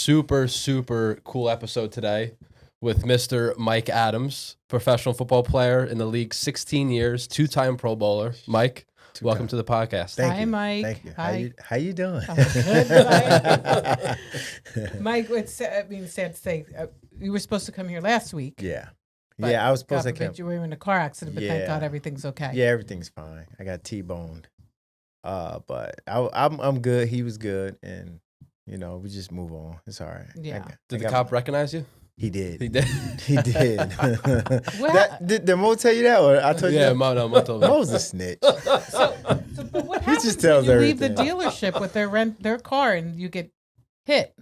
super, super cool episode today with Mr. Mike Adams, professional football player in the league, 16 years, two-time Pro Bowler. Mike, welcome to the podcast. Hi, Mike. Thank you. Hi. How you doing? I'm good, Mike. Mike, sad to say, you were supposed to come here last week. Yeah. But Yeah, I was supposed God to come. forbid you were in a car accident, but thank God everything's okay. Yeah, everything's fine. I got T-boned. But I'm good. He was good, and we just move on. It's all right. Yeah. Did the cop recognize you? He did. He did. He did. Did Mo tell you that, or I told you? Yeah, that? Mo told me. Mo's a snitch. But what happens just tells when you leave everything. the dealership with their car and you get hit?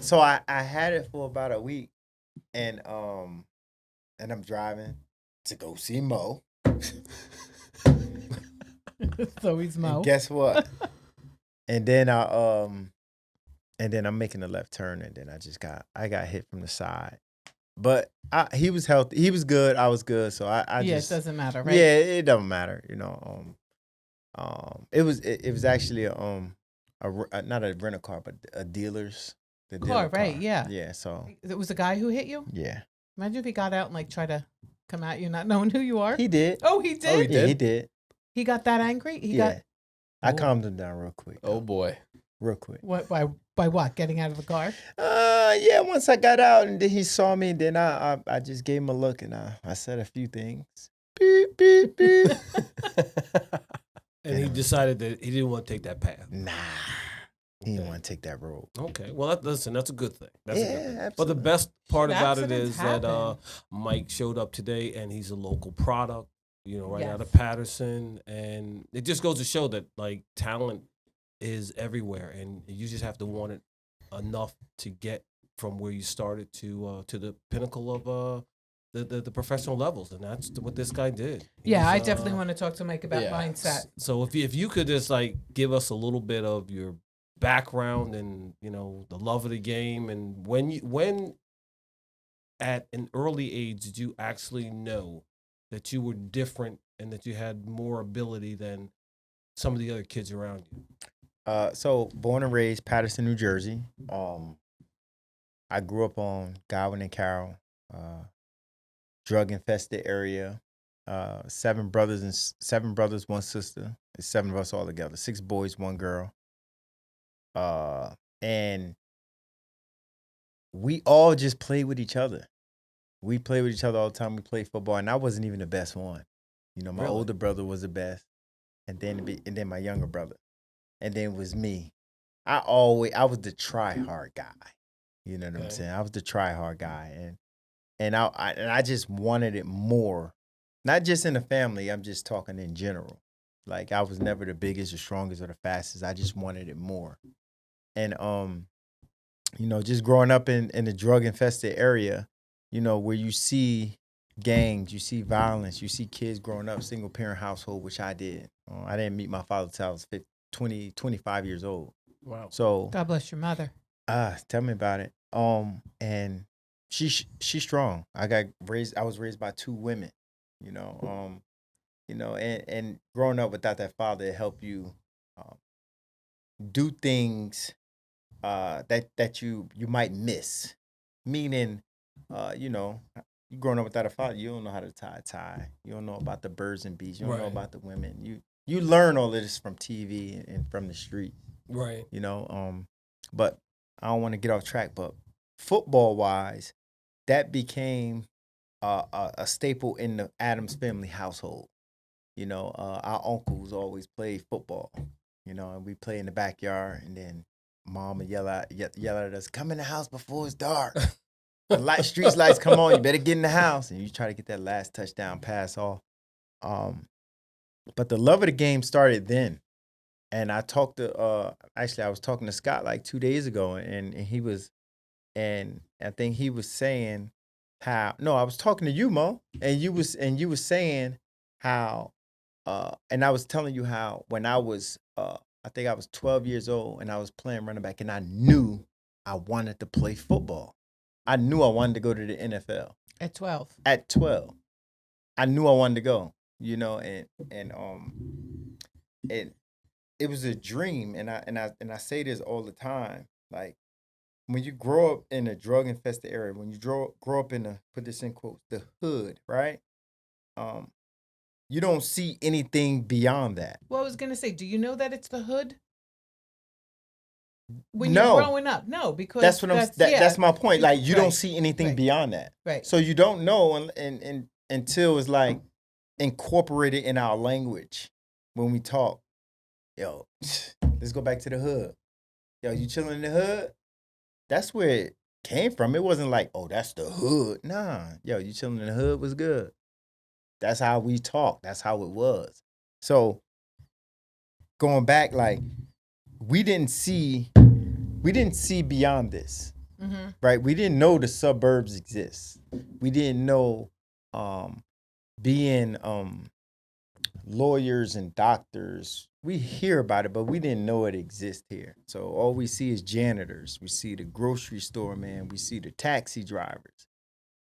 So I had it for about a week, and I'm driving to go see Mo. So he's Mo. And guess what? and then I'm making a left turn, and then I got hit from the side. But he was healthy. He was good. I was good. So I just, it doesn't matter, right? Yeah, it doesn't matter. It was actually not a rental car, but a dealer's car, right? Car. Yeah. Yeah. So it was a guy who hit you. Yeah. Imagine if he got out and tried to come at you, not knowing who you are. He did. Oh, he did. Oh, he did? Yeah, he did. He got that angry. I calmed him down real quick. Oh boy. Real quick. What by what? Getting out of the car? Yeah. Once I got out and then he saw me, then I just gave him a look and I said a few things. Beep beep beep. And he decided that he didn't want to take that path. Nah, he didn't want to take that road. Okay, well, that's a good thing. That's a good thing. Absolutely. But the best part about it Accidents is happen. that Mike showed up today, and he's a local product. Right out of Yes. Paterson, and it just goes to show that talent is everywhere, and you just have to want it enough to get from where you started to the pinnacle of the professional levels, and that's what this guy did. Yeah, I definitely want to talk to Mike about yeah. mindset. So if you could just give us a little bit of your background and the love of the game, and when at an early age did you actually know that you were different and that you had more ability than some of the other kids around you? So born and raised Paterson, New Jersey. I grew up on Godwin and Carroll, drug infested area. 7 brothers, 1 sister. It's 7 of us all together. 6 boys, 1 girl. And we all just played with each other. We played with each other all the time. We played football, and I wasn't even the best one. My Really? older brother was the best, and then my younger brother, and then it was me. I was the try hard guy. You know what I'm saying? I was the try hard guy, and I just wanted it more. Not just in the family. I'm just talking in general. I was never the biggest, or strongest, or the fastest. I just wanted it more, and just growing up in the drug infested area. Where you see gangs, you see violence, you see kids growing up single parent household, which I did. I didn't meet my father till I was 25 years old. Wow. So God bless your mother. Tell me about it. And she's strong. I was raised by 2 women. And growing up without that father, it helped you do things that you might miss. Meaning, you growing up without a father, you don't know how to tie a tie. You don't know about the birds and bees. You don't know about the women. You learn all of this from TV and from the street. Right. But I don't want to get off track. But football wise, that became a staple in the Adams family household. Our uncles always played football. And we play in the backyard, and then mom would yell at us, "Come in the house before it's dark." The street lights come on, you better get in the house. And you try to get that last touchdown pass off. But the love of the game started then. And I talked to, I was talking to Scott 2 days ago, and I think he was saying how, no, I was talking to you, Mo, and you was saying how, and I was telling you how when I was, I think I was 12 years old and I was playing running back, and I knew I wanted to play football. I knew I wanted to go to the NFL. At 12. At 12. I knew I wanted to go, and it was a dream, and I say this all the time. when you grow up in a drug infested area, when you grow up in put this in quotes, the hood, right? You don't see anything beyond that. Well, I was gonna say, do you know that it's the hood? When No. you're growing up, no, because that's my point. Like you don't Right. see anything Right. beyond that. Right. So you don't know and until it's like incorporated in our language when we talk. Yo, let's go back to the hood. Yo, you chilling in the hood? That's where it came from. It wasn't like, oh, that's the hood. Nah. Yo, you chilling in the hood was good. That's how we talk. That's how it was. So going back, like we didn't see beyond this. Mm-hmm. Right? We didn't know the suburbs exist. We didn't know being lawyers and doctors. We hear about it, but we didn't know it exists here. So all we see is janitors. We see the grocery store man. We see the taxi drivers.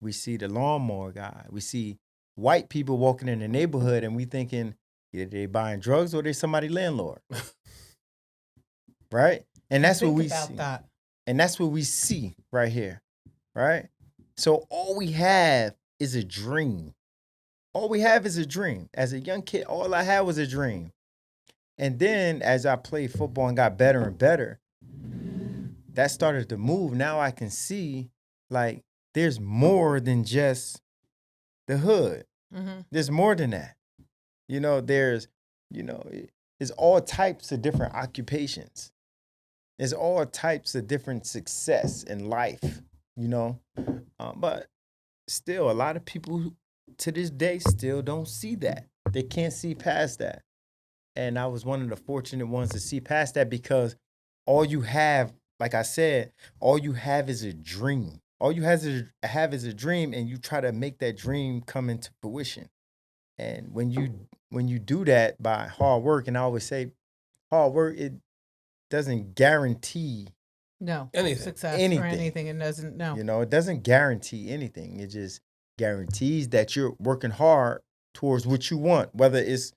We see the lawnmower guy. We see white people walking in the neighborhood, and we thinking either they buying drugs or they somebody landlord. Right? And that's what we see. That. And that's what we see right here, right? So all we have is a dream. All we have is a dream. As a young kid, all I had was a dream. And then as I played football and got better and better, that started to move. Now I can see, like, there's more than just the hood. Mm-hmm. There's more than that. There's all types of different occupations. There's all types of different success in life, but still a lot of people to this day still don't see that. They can't see past that. And I was one of the fortunate ones to see past that because all you have, like I said, all you have is a dream. All you have is a dream, and you try to make that dream come into fruition. And when you do that by hard work, and I always say hard work, it doesn't guarantee success anything. or anything. It doesn't. No, it doesn't guarantee anything. It just guarantees that you're working hard towards what you want, whether it's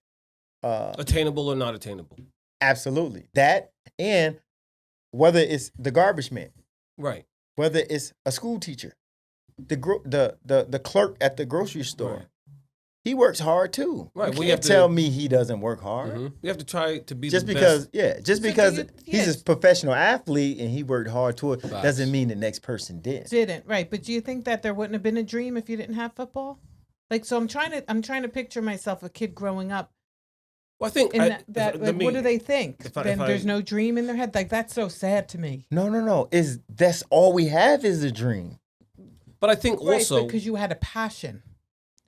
attainable or not attainable. Absolutely that, and whether it's the garbage man, right? Whether it's a school teacher, the clerk at the grocery store. Right. He works hard too. Right. You can't tell me he doesn't work hard. Mm-hmm. You have to try to be just the because, best. Just because he's a professional athlete and he worked hard toward it doesn't mean the next person didn't. Right. But do you think that there wouldn't have been a dream if you didn't have football? Like, so I'm trying to picture myself a kid growing up. Well, I think what do they think? There's no dream in their head. Like, that's so sad to me. No. That's all we have is a dream. But I think also because you had a passion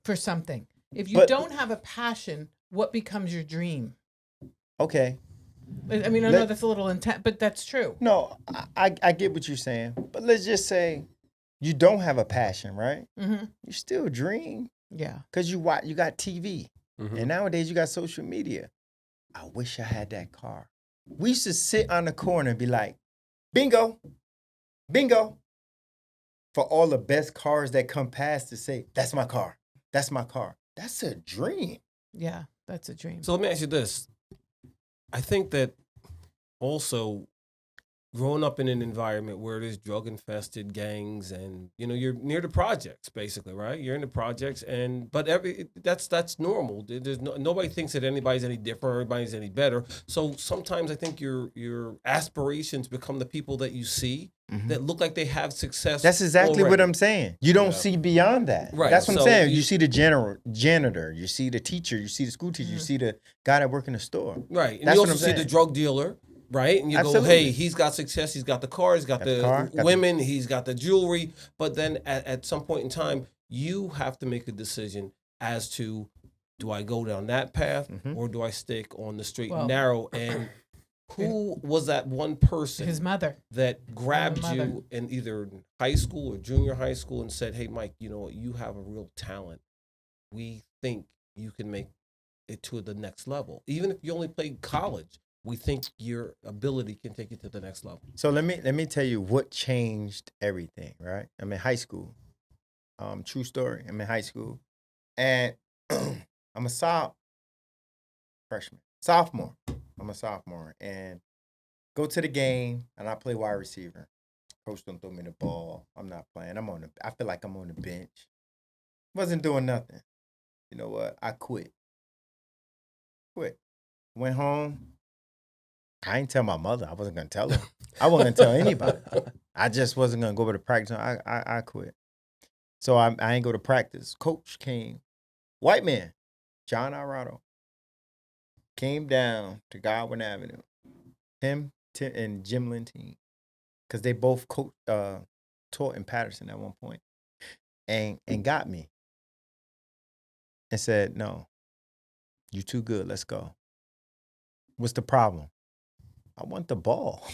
for something. If you don't have a passion, what becomes your dream? Okay. I mean, I know that's a little intense, but that's true. No, I get what you're saying. But let's just say you don't have a passion, right? Mm-hmm. You still dream. Yeah. Because you got TV. Mm-hmm. And nowadays you got social media. I wish I had that car. We used to sit on the corner and be like, bingo, bingo. For all the best cars that come past to say, that's my car. That's my car. That's a dream. Yeah, that's a dream. So let me ask you this. I think that also growing up in an environment where there's drug infested gangs and you're near the projects basically, right? You're in the projects but that's normal. There's nobody thinks that anybody's any different or anybody's any better. So sometimes I think your aspirations become the people that you see that look like they have success. That's exactly already. what I'm saying. You don't see beyond that. Right. That's what I'm saying. You see the janitor, you see the teacher, you see the school teacher, you see the guy that work in the store. Right. And you also see the drug dealer. Right? And you go, hey, he's got success. He's got the car. He's got the women. He's got the jewelry. But then at some point in time, you have to make a decision as to, do I go down that path or do I stick on the straight and narrow? And who was that one person? His mother. That grabbed you in either high school or junior high school and said, hey, Mike, you have a real talent. We think you can make it to the next level. Even if you only played college. We think your ability can take you to the next level. So let me tell you what changed everything, right? I'm in high school. True story. I'm in high school. And I'm a sophomore. I'm a sophomore. And go to the game, and I play wide receiver. Coach don't throw me the ball. I'm not playing. I feel like I'm on the bench. Wasn't doing nothing. You know what? I quit. Went home. I ain't tell my mother. I wasn't gonna tell her. I wasn't gonna tell anybody. I just wasn't gonna go over to practice. I quit. So I ain't go to practice. Coach came. White man, John Arado, came down to Godwin Avenue. Him, Tim, and Jim Lentine. Because they both taught in Paterson at one point, and got me and said, "No, you too good. Let's go." What's the problem? I want the ball.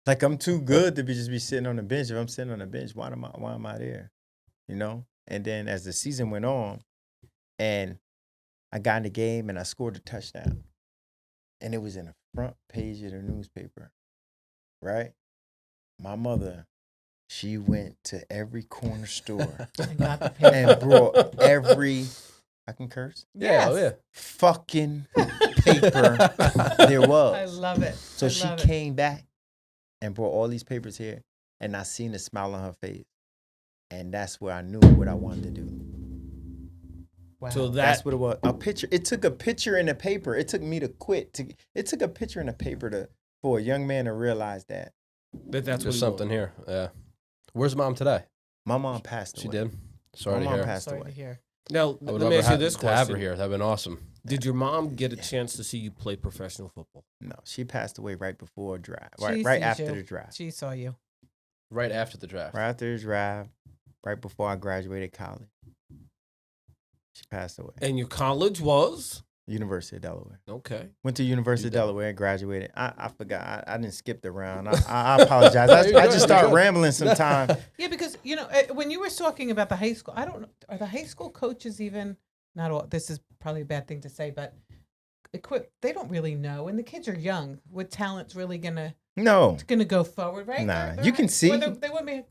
Like I'm too good to just be sitting on the bench. If I'm sitting on the bench, why am I there? You know. And then as the season went on, and I got in the game and I scored a touchdown, and it was in the front page of the newspaper, right? My mother, she went to every corner store and brought every, I can curse? Yeah, Yes. Fucking paper there was. I love it. So she came back and brought all these papers here, and I seen a smile on her face. And that's where I knew what I wanted to do. Wow. So That's what it was. A picture. It took a picture in the paper. It took me to quit. It took a picture in the paper for a young man to realize that. But that's There's something here. Yeah. Where's mom today? My mom passed away. She did. Sorry My to mom hear. passed Sorry away. to hear. Now, I would let me love ask you this to have her question. here. That'd been awesome. Did your mom get a chance to see you play professional football? No, she passed away right before draft. She Right sees after you. the draft. She saw you. Right after the draft. Right after the draft. Right before I graduated college. She passed away. And your college was? University of Delaware. Okay. Went to University of did. Delaware, graduated. I forgot. I didn't skip the round. I apologize. I You're just good, started you're good. rambling sometime. Yeah, because when you were talking about the high school, I don't know, are the high school coaches even not all? This is probably a bad thing to say, but equipped. They don't really know, and the kids are young. What talent's really gonna go forward, right? Nah, you can see. They wouldn't be.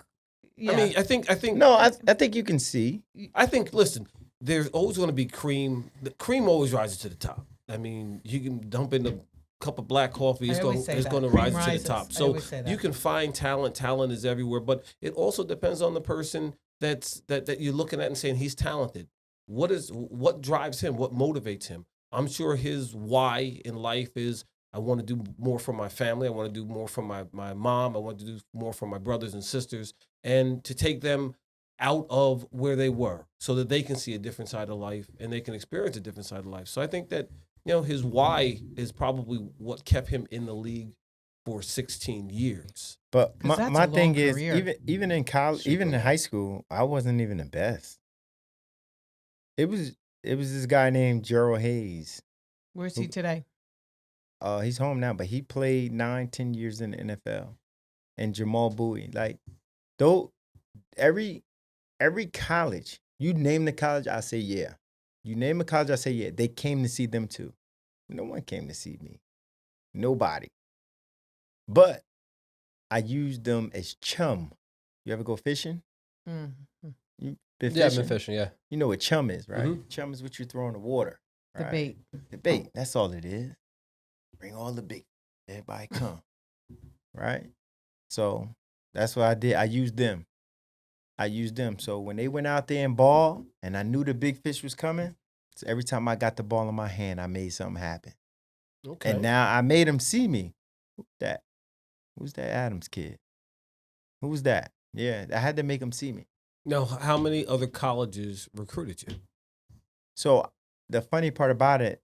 Yeah. I mean, I think. No, I think you can see. I think. Listen, there's always going to be cream. The cream always rises to the top. I mean, you can dump in a cup of black coffee. It's going to rise to the top. So you can find talent. Talent is everywhere, but it also depends on the person that you're looking at and saying he's talented. What drives him? What motivates him? I'm sure his why in life is I want to do more for my family. I want to do more for my mom. I want to do more for my brothers and sisters, and to take them out of where they were so that they can see a different side of life and they can experience a different side of life. So I think that, his why is probably what kept him in the league for 16 years. But 'Cause that's my a thing long is, career. even in college, even in high school, I wasn't even the best. It was this guy named Gerald Hayes. Where's he today? He's home now, but he played 9-10 years in the NFL. And Jamal Bowie, like, though every college, you name the college, I say yeah. You name a college, I say yeah. They came to see them too. No one came to see me. Nobody. But I used them as chum. You ever go fishing? Mm-hmm. You been Yeah, I've fishing? been fishing, yeah. You know what chum is, right? Mhm. Chum is what you throw in the water. The right? bait. The bait. That's all it is. Bring all the bait. Everybody come. Right? So that's what I did. I used them. So when they went out there and ball, and I knew the big fish was coming, so every time I got the ball in my hand, I made something happen. Okay. And now I made them see me. Who's that Adams kid? Who's that? Yeah, I had to make them see me. Now, how many other colleges recruited you? So the funny part about it,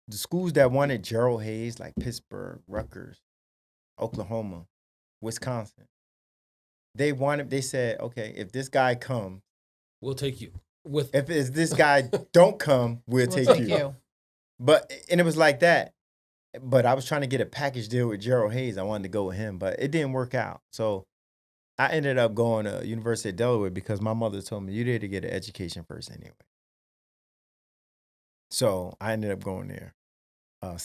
the schools that wanted Gerald Hayes, like Pittsburgh, Rutgers, Oklahoma, Wisconsin, they said, okay, if this guy comes, We'll take you. if this guy don't come, we'll take you. But, and it was like that. But I was trying to get a package deal with Gerald Hayes. I wanted to go with him, but it didn't work out. So I ended up going to University of Delaware because my mother told me, you're there to get an education first anyway. So I ended up going there. I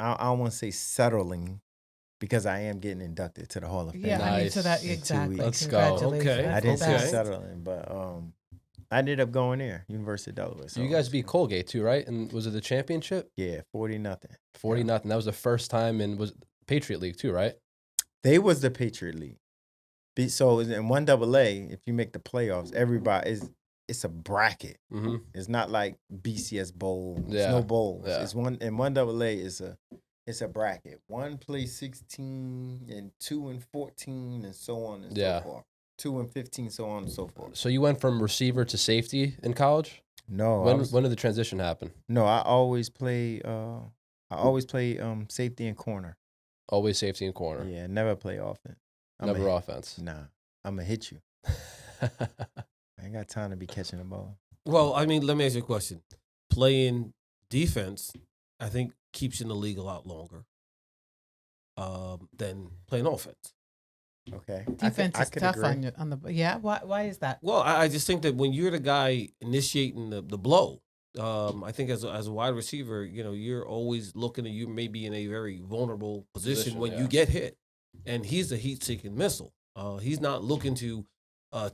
don't want to say settling because I am getting inducted to the Hall of Fame. Yeah, I mean, so that Nice. exactly. Let's go. Congratulations. Okay. That's I didn't the say best. settling, but I ended up going there, University of Delaware. So you guys beat Colgate too, right? And was it the championship? Yeah, 40-0. 40-0. That was the first time in was Patriot League too, right? They was the Patriot League. So in 1AA, if you make the playoffs, it's a bracket. Mm-hmm. It's not like BCS bowl. There's Yeah. no bowls. Yeah. It's one in 1AA it's a bracket. 1 plays 16 and 2 and 14 and so on and so forth. 2 and 15, so on and so forth. So you went from receiver to safety in college? No. When did the transition happen? No, I always play safety and corner. Always safety and corner. Yeah, never play offense. Never offense. Nah, I'm gonna hit you. I ain't got time to be catching the ball. Well, I mean, let me ask you a question. Playing defense, I think, keeps you in the league a lot longer than playing offense. Okay. Defense is tough on the. Yeah. Why is that? Well, I just think that when you're the guy initiating the blow, I think as a wide receiver, you're always looking at you maybe in a very vulnerable position when you get hit, and he's a heat-seeking missile. He's not looking to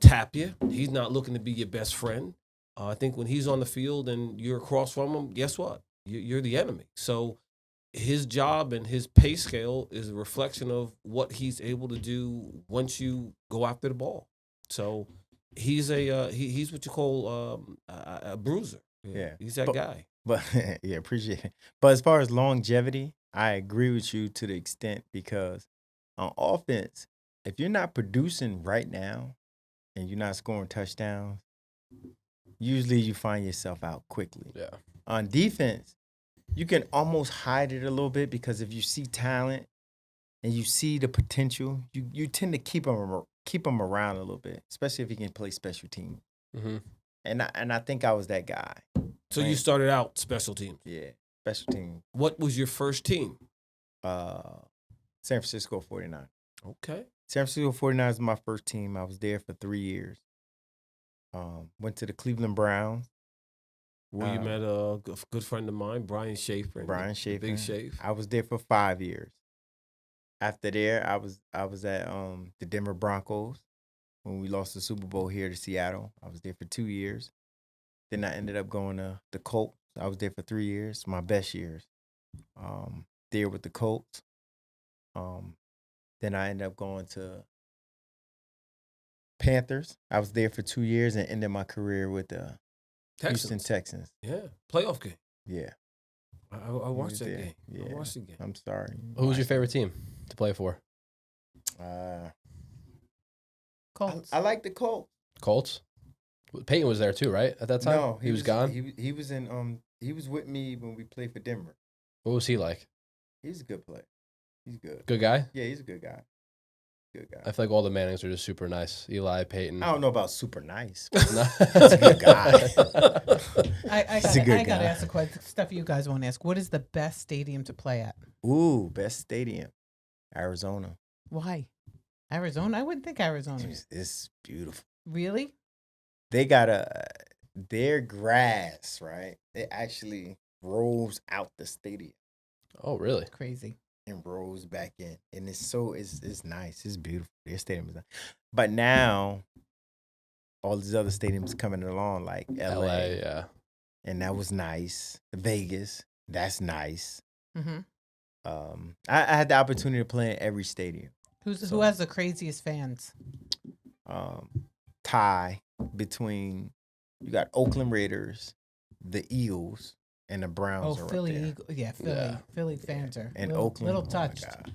tap you. He's not looking to be your best friend. I think when he's on the field and you're across from him, guess what? You're the enemy. So his job and his pay scale is a reflection of what he's able to do once you go after the ball. So he's he's what you call a bruiser. Yeah, he's that guy. But yeah, appreciate it. But as far as longevity, I agree with you to the extent because on offense, if you're not producing right now and you're not scoring touchdowns, usually you find yourself out quickly. Yeah. On defense, you can almost hide it a little bit because if you see talent and you see the potential, you tend to keep them around a little bit, especially if you can play special teams. Mm-hmm. And I think I was that guy. So you started out special teams. Yeah, special team. What was your first team? San Francisco 49. Okay. San Francisco 49 was my first team. I was there for 3 years. Went to the Cleveland Browns. Where you met a good friend of mine, Brian Schaefer. Big Schaefer. I was there for 5 years. After there, I was at the Denver Broncos when we lost the Super Bowl here to Seattle. I was there for 2 years. Then I ended up going to the Colts. I was there for 3 years, my best years. There with the Colts. Then I ended up going to Panthers. I was there for 2 years and ended my career with the Houston Texans. Yeah, playoff game. Yeah. I watched that game. Yeah. I watched the game. I'm sorry. Who was your favorite team to play for? Colts. I like the Colts. Colts? Peyton was there too, right? At that time? No, he was gone? He was in he was with me when we played for Denver. What was he like? He's a good player. He's good. Good guy? Yeah, he's a good guy. Good guy. I feel like all the Mannings are just super nice. Eli, Peyton. I don't know about super nice. No. He's a good guy. I gotta ask the question. Stuff you guys want to ask. What is the best stadium to play at? Ooh, best stadium, Arizona. Why? Arizona? I wouldn't think Arizona. It's beautiful. Really? They got their grass, right? It actually rolls out the stadium Oh, really? Crazy. and rolls back in, and it's nice. It's beautiful. Their stadium is nice. But now, all these other stadiums coming along, like LA, yeah. and that was nice. Vegas, that's nice. Mm-hmm. I had the opportunity to play in every stadium. Who has the craziest fans? Tie between you got Oakland Raiders, the Eagles, and the Browns. Oh, are Philly right there. Eagle. Yeah, Philly. Yeah. Philly fans are And little, Oakland, little oh my touched. God.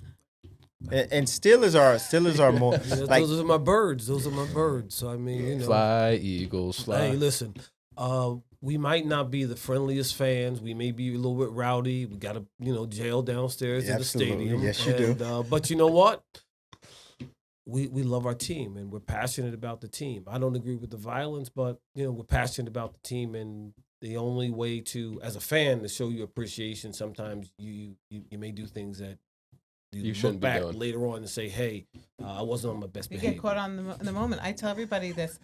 And Steelers are more like those are my birds. Those are my birds. So I mean, Fly, Eagles, fly. Hey, listen. We might not be the friendliest fans. We may be a little bit rowdy. We got a jail downstairs in the Absolutely. stadium. Yes, you do. But you know what? We love our team and we're passionate about the team. I don't agree with the violence, but we're passionate about the team, and the only way to, as a fan, to show you appreciation, sometimes you may do things that you shouldn't look be back doing. later on and say, "Hey, I wasn't on my best You behavior." get caught on the moment. I tell everybody this.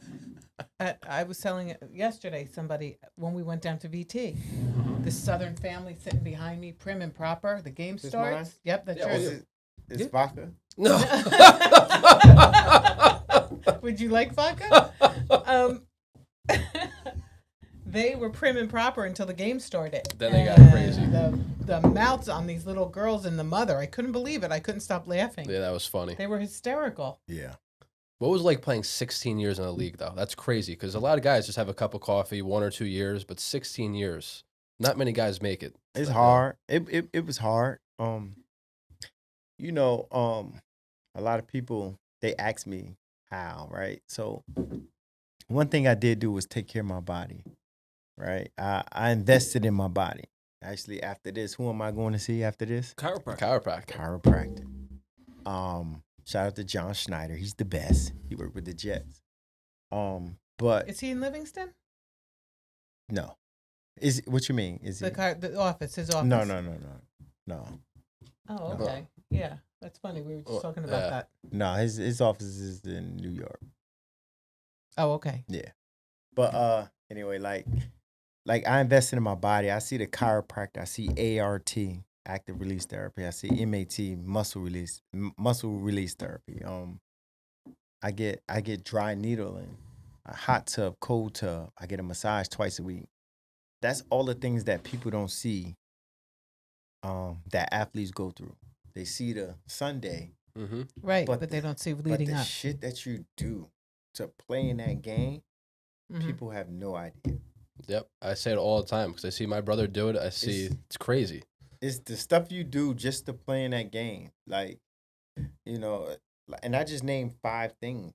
I was telling it yesterday. Somebody when we went down to VT, this Southern family sitting behind me, prim and proper. The game This starts. mine? Yep, that's yours. It's vodka. No. Would you like vodka? They were prim and proper until the game started. Then they got crazy. The mouths on these little girls and the mother. I couldn't believe it. I couldn't stop laughing. Yeah, that was funny. They were hysterical. Yeah. What was it like playing 16 years in a league, though? That's crazy because a lot of guys just have a cup of coffee, 1 or 2 years, but 16 years, not many guys make it. It's hard. It was hard. A lot of people, they ask me how, right? So one thing I did do was take care of my body, right? I invested in my body. Actually, after this, who am I going to see after this? Chiropractor. Shout out to John Schneider. He's the best. He worked with the Jets. But Is he in Livingston? no. Is what you mean? Is the office? His office? No. Oh, okay. Yeah, that's funny. We were just talking about that. No, his office is in New York. Oh, okay. Yeah. But anyway, like I invested in my body. I see the chiropractor. I see ART, active release therapy. I see MAT, muscle release therapy. I get dry needling, a hot tub, cold tub. I get a massage twice a week. That's all the things that people don't see. That athletes go through. They see the Sunday, right? But they don't see leading up. Shit that you do to play in that game, people have no idea. Yep, I say it all the time because I see my brother do it. I see it's crazy. It's the stuff you do just to play in that game, like, and I just named 5 things,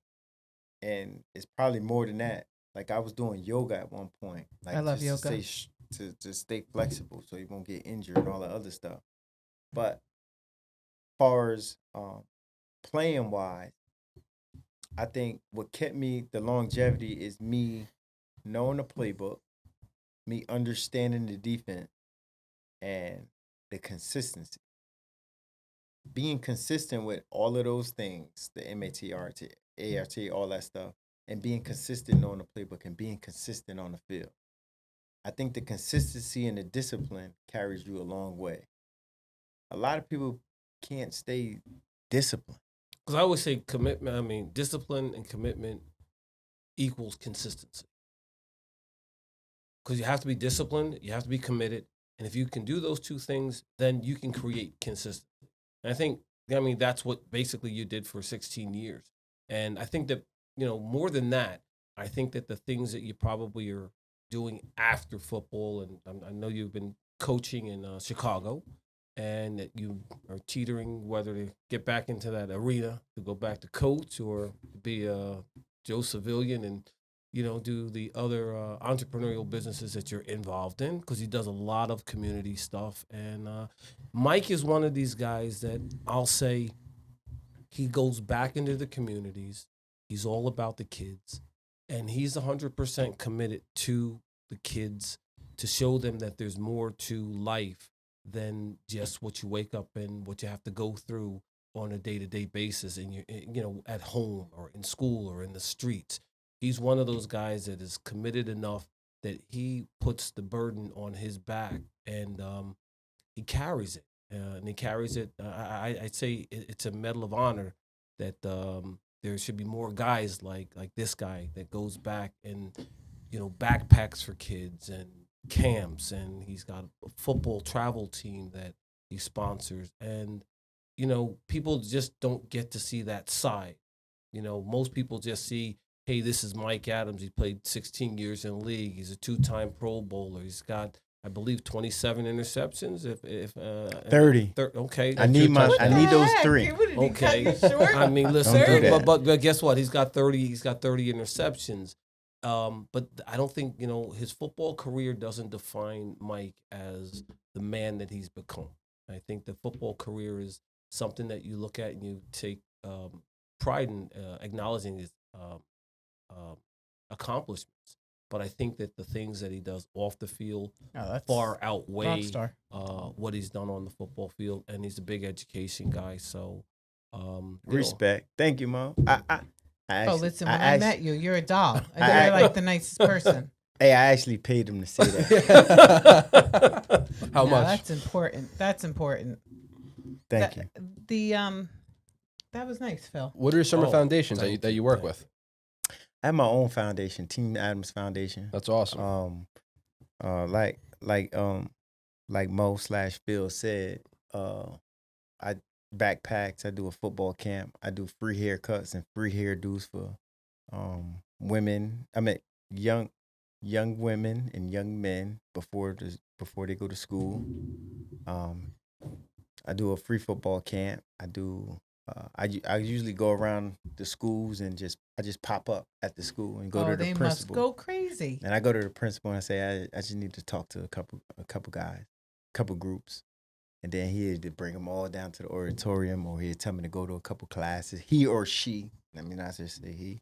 and it's probably more than that. Like I was doing yoga at one point. Like I love yoga. To stay flexible so you won't get injured and all that other stuff. But as far as playing wise, I think what kept me the longevity is me knowing the playbook, me understanding the defense, and the consistency. Being consistent with all of those things, the MAT, ART, all that stuff, and being consistent on the playbook and being consistent on the field. I think the consistency and the discipline carries you a long way. A lot of people can't stay disciplined. Because I always say discipline and commitment equals consistency. Because you have to be disciplined, you have to be committed, and if you can do those 2 things, then you can create consistency. And I think, that's what basically you did for 16 years. And I think that, more than that, I think that the things that you probably are doing after football, and I know you've been coaching in Chicago, and that you are teetering whether to get back into that arena to go back to coach or be a Joe Civilian and do the other entrepreneurial businesses that you're involved in, because he does a lot of community stuff. And Mike is one of these guys that I'll say he goes back into the communities. He's all about the kids, and he's 100% committed to the kids to show them that there's more to life than just what you wake up and what you have to go through on a day-to-day basis, and you're at home or in school or in the streets. He's one of those guys that is committed enough that he puts the burden on his back, and he carries it. And he carries it. I'd say it's a medal of honor that there should be more guys like this guy that goes back and backpacks for kids and camps, and he's got a football travel team that he sponsors. And people just don't get to see that side. Most people just see, hey, this is Mike Adams. He played 16 years in the league. He's a 2-time Pro Bowler. He's got, I believe, 27 interceptions. If 30. Okay. I need those 3. Okay. Listen, but guess what? He's got 30. He's got 30 interceptions. But I don't think his football career doesn't define Mike as the man that he's become. I think the football career is something that you look at and you take pride in acknowledging his accomplishments. But I think that the things that he does off the field far outweigh what he's done on the football field, and he's a big education guy. So respect. Thank you, Mom. Listen, when I met you, you're a doll. You're like the nicest person. Hey, I actually paid him to say that. How much? That's important. Thank you. That was nice, Phil. What are your summer foundations that you work with? I have my own foundation, Team Adams Foundation. That's awesome. Like Mo/Phil said, backpacks. I do a football camp. I do free haircuts and free hairdos for women. I mean young women and young men before they go to school. I do a free football camp. I do. I usually go around the schools and I just pop up at the school and go to the they principal. must go crazy. And I go to the principal and I say I just need to talk to a couple guys, couple groups, and then he'd to bring them all down to the auditorium, or he'd tell me to go to a couple classes. He or she. I mean, I just say he.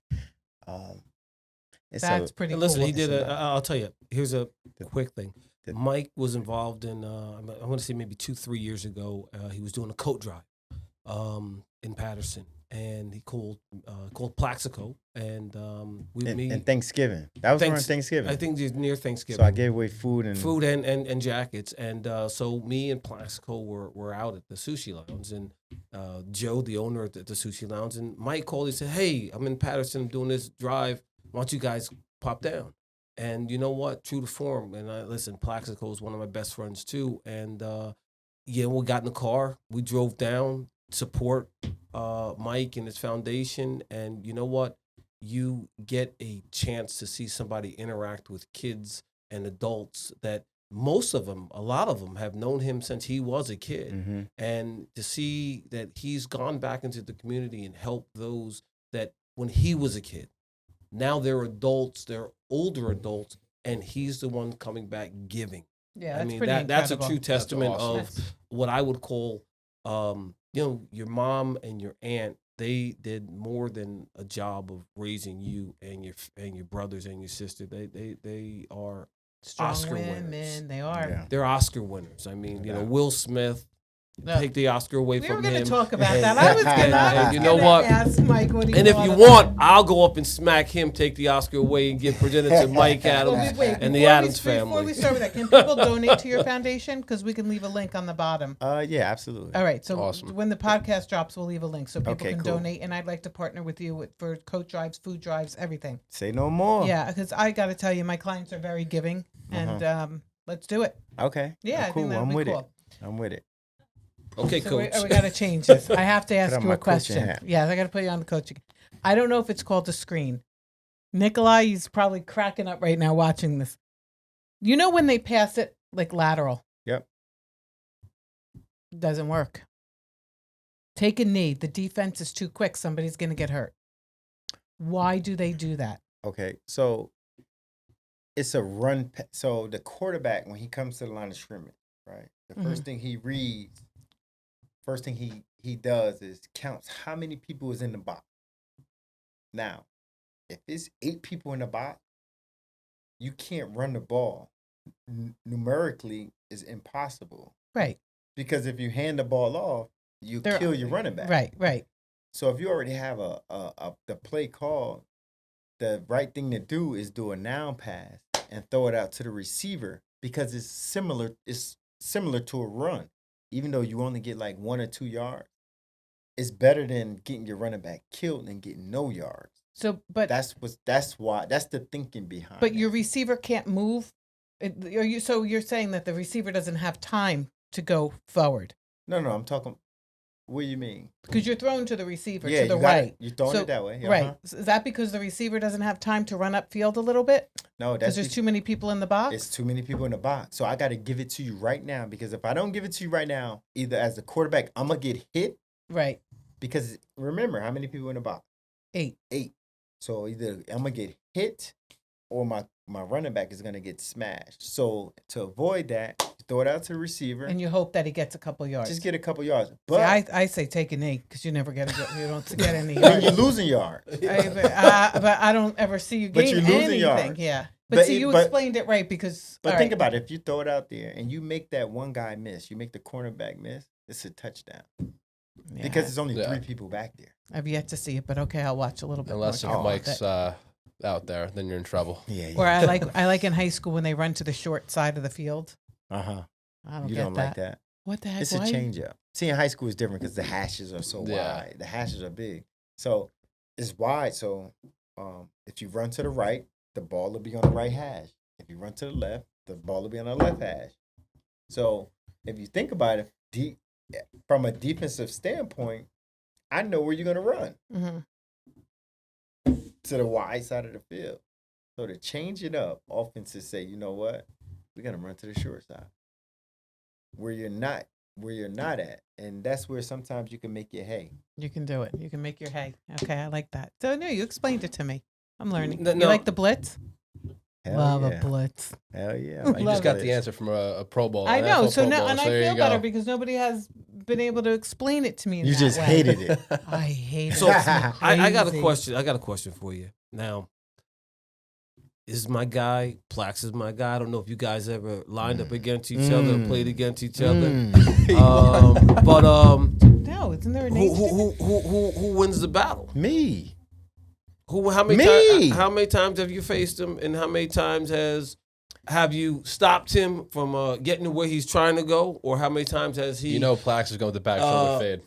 That's pretty. Listen, cool. he did I'll tell you. Here's a quick thing. the- Mike was involved in. I want to say maybe 2-3 years ago. He was doing a coat drive, in Paterson, and he called Plaxico, and and Thanksgiving. That was around Thanksgiving. I think it's near Thanksgiving. So I gave away food and jackets, and so me and Plaxico were out at the sushi lounge, and Joe, the owner at the sushi lounge, and Mike called. He said, "Hey, I'm in Paterson doing this drive. Why don't you guys pop down?" And you know what? True to form, and listen, Plaxico is one of my best friends too, and we got in the car, we drove down, support Mike and his foundation, and you know what? You get a chance to see somebody interact with kids and adults that a lot of them have known him since he was a kid. Mm-hmm. And to see that he's gone back into the community and helped those that when he was a kid, now they're adults, they're older adults, and he's the one coming back giving. Yeah, I that's mean, pretty that's a incredible. true testament awesome. of what I would call, your mom and your aunt. They did more than a job of raising you and your brothers and your sister. They are Strong Oscar women, winners. they are. Yeah. They're Oscar winners. I mean, Will Smith, Look, take the Oscar away we from were going him. to talk about And- that. I was and- going you know what? ask Mike what he And if thought you of want, that. I'll go up and smack him, take the Oscar away, and get presented to Mike Adams Well, wait, and the before Adams Before family. we start with that, can people donate to your foundation? Because we can leave a link on the bottom. Yeah, absolutely. All right, so Awesome. when the podcast drops, we'll leave a link so people Okay, can cool. donate. And I'd like to partner with you for coat drives, food drives, everything. Say no more. Yeah, because I got to tell you, my clients are very giving, and let's do it. Okay. Yeah, I cool. think that'd I'm be with cool. it. I'm with it. Okay, So we coach. got to change this. I have to ask on you my a coaching question. hat. Yeah, I got to put you on the coaching. I don't know if it's called the screen. Nikolai, he's probably cracking up right now watching this. You know when they pass it like lateral? Yep. Doesn't work. Take a knee. The defense is too quick. Somebody's going to get hurt. Why do they do that? Okay. So it's a run. So the quarterback, when he comes to the line of scrimmage, right? The first thing he reads, first thing he does is counts how many people is in the box. Now, if it's 8 people in the box, you can't run the ball. Numerically, is impossible. Right. Because if you hand the ball off, you kill your running back. Right. So if you already have the play called, the right thing to do is do a noun pass and throw it out to the receiver, because it's similar to a run. Even though you only get like 1 or 2 yards, it's better than getting your running back killed and getting no yards. So, but That's the thinking behind. But it. your receiver can't move. So you're saying that the receiver doesn't have time to go forward No, I'm talking. What do you mean? because you're thrown to the receiver Yeah, to the you got right. it. You're throwing it that way. Right. Uh-huh. So is that because the receiver doesn't have time to run upfield a little bit? No, Because that's there's too many people in the box. It's too many people in the box. So I got to give it to you right now, because if I don't give it to you right now, either as a quarterback, I'm going to get hit, Right. because remember, how many people in the box? 8. 8. So either I'm going to get hit or my running back is going to get smashed. So to avoid that, throw it out to the receiver. And you hope that he gets a couple yards. Just get a couple yards. See, But I say take a knee because you never get you don't get any then yards. you're losing yards. But I don't ever see you But gain you're losing anything. yards. Yeah. But But see, it- you but- explained it right because. But all think right. about it. If you throw it out there and you make that one guy miss, you make the cornerback miss, it's a touchdown. Yeah. Because there's only Yeah. 3 people back there. I've yet to see it, but okay, I'll watch a little bit. Unless if more. Mike's out there, then you're in trouble. Yeah. Or I like in high school when they run to the short side of the field. Uh-huh. I don't You get don't that. like that. What the heck? It's a Why? change up. See, in high school is different because the hashes are so Yeah. wide. The hashes are big. So it's wide. So if you run to the right, the ball will be on the right hash. If you run to the left, the ball will be on the left hash. So if you think about it, from a defensive standpoint, I know where you're gonna run to the wide side of the field. So to change it up, offenses say, you know what, we're gonna run to the short side where you're not at, and that's where sometimes you can make your hay. You can do it. You can make your hay. Okay, I like that. So no, you explained it to me. I'm learning. No. You like the blitz? Hell Love yeah. a blitz. Hell yeah. You just got the answer from a Pro Bowl. I an know. NFL So Pro now, Bowler, and I there feel you better go. because nobody has been able to explain it to me. In You that just way. hated it. I hate So it. I got a Crazy. question. I got a question for you. Now, this is my guy. Plex is my guy. I don't know if you guys ever lined up against each other, or played against each other. But No, isn't there a name? who wins the battle? Me. How many times have you faced him, and how many times have you stopped him from getting to where he's trying to go, or how many times has he Plax is going with the back shoulder fade.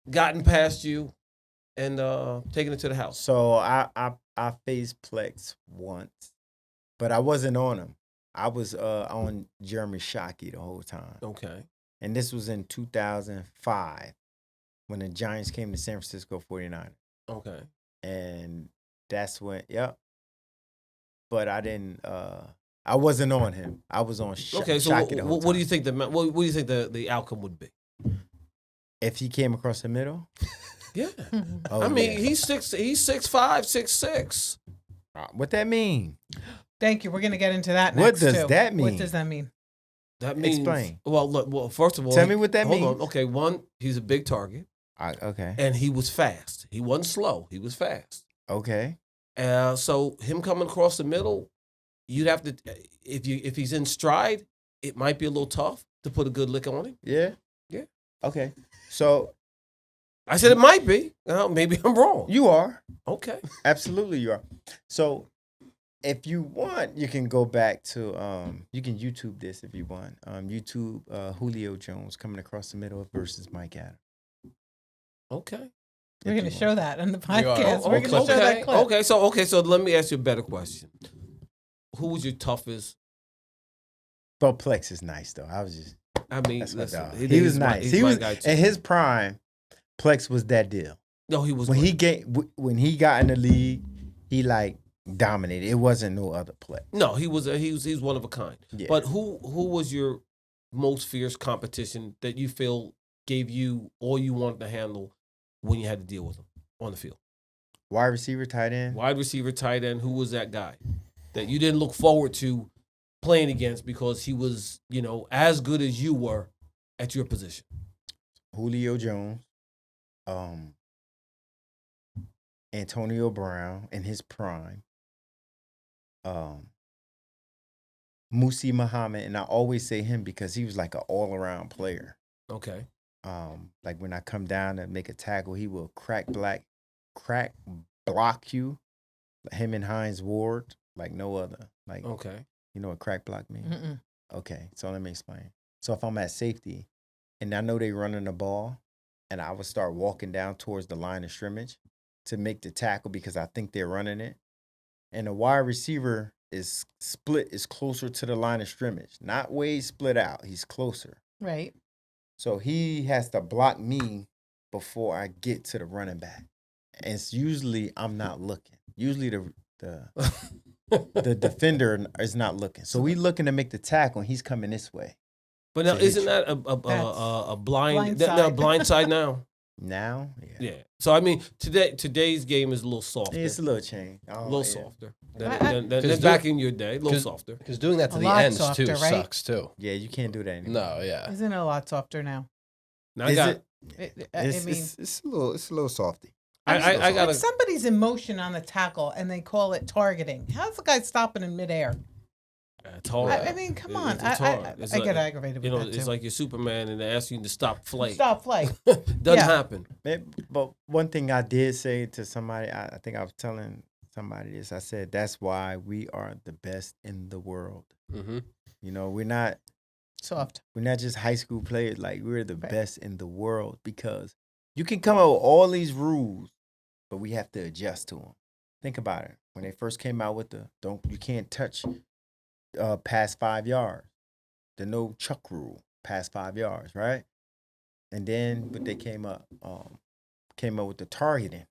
gotten past you and taken it to the house? So I faced Plex once, but I wasn't on him. I was on Jeremy Shockey the whole time. Okay. And this was in 2005 when the Giants came to San Francisco 49ers. Okay. And that's when, But I didn't, I wasn't on him. I was on Okay, so Shockey the whole what do time. you think what do you think the outcome would be? If he came across the middle? Yeah. Oh, I mean, yeah. he's 6'5", 6'6". What that mean? Thank you. We're gonna get into that. What next, does too. that mean? What does that mean? That means Explain. Well, look. Well, first of all, Tell me what that hold means. on. Okay, one, he's a big target, Okay. and he was fast. He wasn't slow. He was fast. Okay. So him coming across the middle, you'd have to if he's in stride, it might be a little tough to put a good lick on him. Yeah? Yeah. Okay. So I said it might be. Maybe I'm wrong. you are. Okay. Absolutely you are. So if you want, you can go back to you can YouTube this if you want. YouTube Julio Jones coming across the middle versus Mike Adams. Okay. We're gonna you show that on the are. podcast. Oh, We're okay. gonna show that clip. Okay. So let me ask you a better question. Who was your toughest? But Plex is nice though. I was just I mean, that's my listen, dog. He was nice. He was guy too. in his prime. Plex was that deal. No, he was When great. when he got in the league, he like dominated. It wasn't no other Plex. No, he was one of a kind. Yeah. But who was your most fierce competition that you feel gave you all you wanted to handle when you had to deal with him on the field? Wide receiver, tight end. Wide receiver, tight end. Who was that guy that you didn't look forward to playing against because he was, as good as you were at your position? Julio Jones. Antonio Brown in his prime. Musi Muhammad, and I always say him because he was like an all-around player. Okay. Like when I come down to make a tackle, he will crack block you. Him and Hines Ward, like no other. Like, Okay. you know what crack block means? Mm-mm. Okay, so let me explain. So if I'm at safety and I know they running the ball, and I would start walking down towards the line of scrimmage to make the tackle because I think they're running it, and the wide receiver is closer to the line of scrimmage, not way split out. He's closer. Right. So he has to block me before I get to the running back. And it's usually I'm not looking. Usually the defender is not looking. So we looking to make the tackle, and he's coming this way. But now, To hit isn't you. that a blind side now? Now, Yeah. So I mean, today's game is a little softer. It's a little change. a little softer I- than back in your day. A little softer. Because doing that to A the lot ends softer, too right? sucks too. Yeah, you can't do that anymore. No, yeah. Isn't it a lot softer now? Now Is I got. it? I mean, It's a little softy. I got like somebody's in motion on the tackle and they call it targeting. How's the guy stopping in midair? It's hard. I mean, come on. It's hard. It's I like- get aggravated with that it's too. like you're Superman and they ask you to stop flight. Stop flight. Doesn't Yeah. happen. But one thing I did say to somebody, I think I was telling somebody this. I said that's why we are the best in the world. Mm-hmm. You know, we're not Soft. just high school players. Like we're the Right. best in the world because you can come up with all these rules, but we have to adjust to them. Think about it. When they first came out with you can't touch past 5 yards. The no chuck rule past 5 yards, right? And then but they came up with the targeting.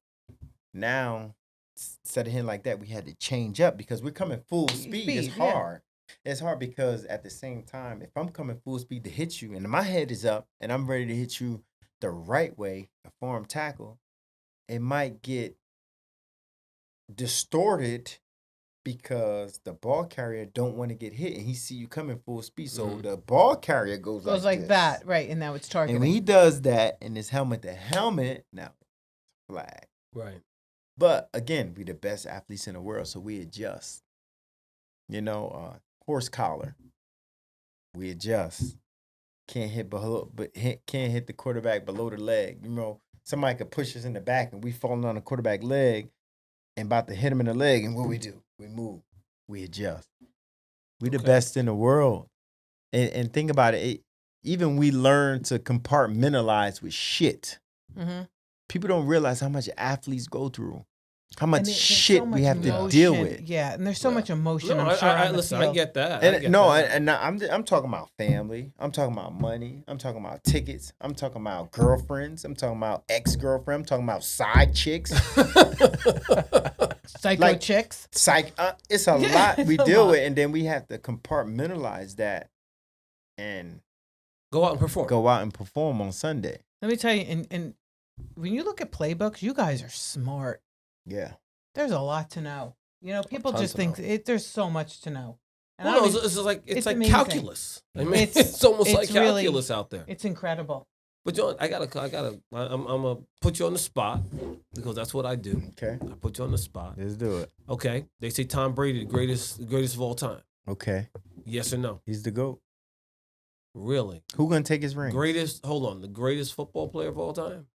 Now, instead of hitting like that, we had to change up because we're coming full speed. It's hard. It's hard because at the same time, if I'm coming full speed to hit you and my head is up and I'm ready to hit you the right way, a form tackle, it might get distorted because the ball carrier don't want to get hit and he see you coming full speed. So the ball carrier goes like that, right? And now it's targeting. And when he does that and it's helmet to helmet, now flag. Right. But again, we the best athletes in the world, so we adjust. Horse collar. We adjust. Can't hit can't hit the quarterback below the leg. Somebody could push us in the back and we falling on the quarterback leg and about to hit him in the leg. And what we do? We move. We adjust. We the best in the world. And think about it. Even we learn to compartmentalize with shit. Mm-hmm. People don't realize how much athletes go through. How much shit we have to deal with. Yeah, and there's so much emotion. No, I'm sure. Listen, I get that. I'm talking about family. I'm talking about money. I'm talking about tickets. I'm talking about girlfriends. I'm talking about ex-girlfriend. I'm talking about side chicks. Psycho chicks. It's a lot we deal with, and then we have to compartmentalize that and go out and perform on Sunday. Let me tell you, and when you look at playbooks, you guys are smart. Yeah. There's a lot to know. People just think there's so much to know. And it's like calculus. I mean, it's almost like calculus out there. It's incredible. But John, I'm gonna put you on the spot because that's what I do. Okay. I put you on the spot. Let's do it. Okay. They say Tom Brady, the greatest of all time. Okay. Yes or no? He's the GOAT. Really? Who gonna take his ring? The greatest football player of all time?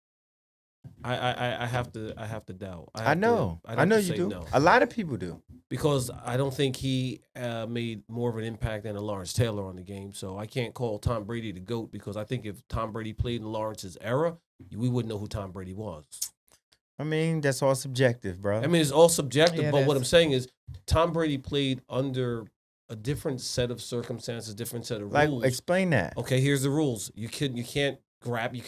I have to doubt. I know you do. No. A lot of people do. Because I don't think he made more of an impact than a Lawrence Taylor on the game. So I can't call Tom Brady the GOAT because I think if Tom Brady played in Lawrence's era, we wouldn't know who Tom Brady was. I mean, that's all subjective, bro. I mean, it's all subjective, but what I'm saying is Tom Brady played under a different set of circumstances, different set of rules. Explain that. Okay, here's the rules. You can't grab him.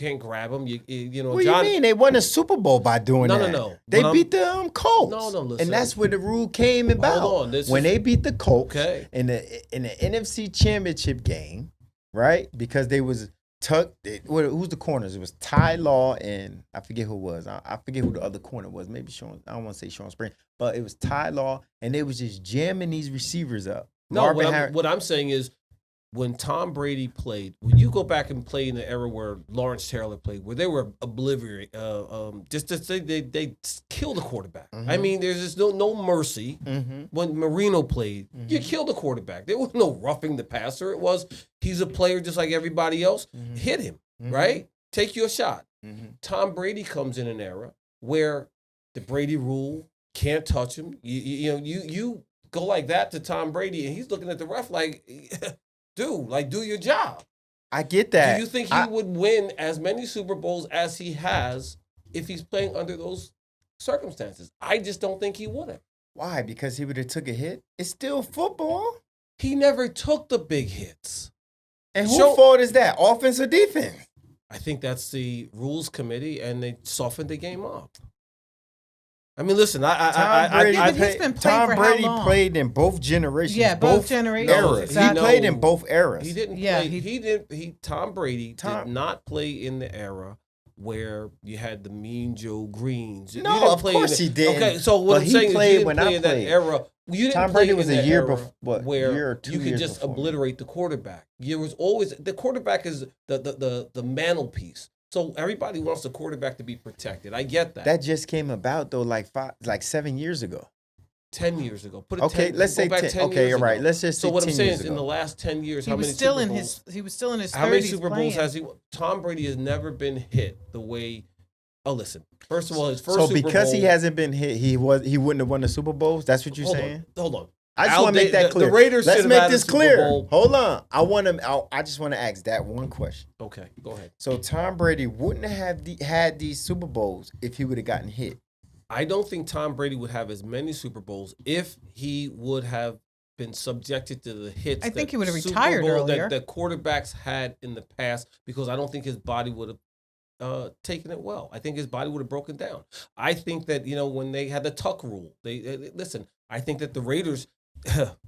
What do you mean? They won a Super Bowl by doing that. No. They beat the Colts. No, listen. And that's where the rule came about. Hold on. When they beat the Colts in the NFC Championship game, right? Because they was who's the corners? It was Ty Law and I forget who it was. I forget who the other corner was. Maybe Sean. I don't want to say Sean Spring, but it was Ty Law, and they was just jamming these receivers up. No, what I'm saying is, when Tom Brady played, when you go back and play in the era where Lawrence Taylor played, where they were oblivious, they killed the quarterback. Mm-hmm. I mean, there's just no mercy. Mm-hmm. When Marino played, you killed the quarterback. There was no roughing the passer. It was, he's a player just like everybody else. Mm-hmm. Hit him, right? Take your shot. Mm-hmm. Tom Brady comes in an era where the Brady rule, can't touch him. You go like that to Tom Brady, and he's looking at the ref like, dude, do your job. I get that. Do you think he would win as many Super Bowls as he has if he's playing under those circumstances? I just don't think he would have. Why? Because he would have took a hit? It's still football. He never took the big hits. And whose fault is that? Offense or defense? I think that's the rules committee, and they softened the game up. I mean, listen, Tom Brady played in both generations. Yeah, both generations. Eras. Exactly. He played in both eras. He didn't play. Tom Brady did not play in the era where you had the Mean Joe Greens. No, of course he did. Okay, so what I'm saying is you didn't play in that era. You didn't play in that era where you could just obliterate the quarterback. There was always the quarterback is the mantelpiece. So everybody wants the quarterback to be protected. I get that. That just came about though, like 7 years ago. 10 years ago. Let's say 10. Okay, all right. Let's just say 10 years ago. So what I'm saying is, in the last 10 years, he was still in his 30s. How many Super Bowls has he? Tom Brady has never been hit the way. Oh, listen. First of all, his first Super Bowl. So because he hasn't been hit, he wouldn't have won the Super Bowls. That's what you're saying. Hold on. I just want to make that clear. The Raiders. Let's make this clear. Hold on. I just want to ask that one question. Okay, go ahead. So Tom Brady wouldn't have had these Super Bowls if he would have gotten hit. I don't think Tom Brady would have as many Super Bowls if he would have been subjected to the hits. I think he would have retired earlier. That quarterbacks had in the past, because I don't think his body would have taken it well. I think his body would have broken down. I think that, when they had the tuck rule, listen, I think that the Raiders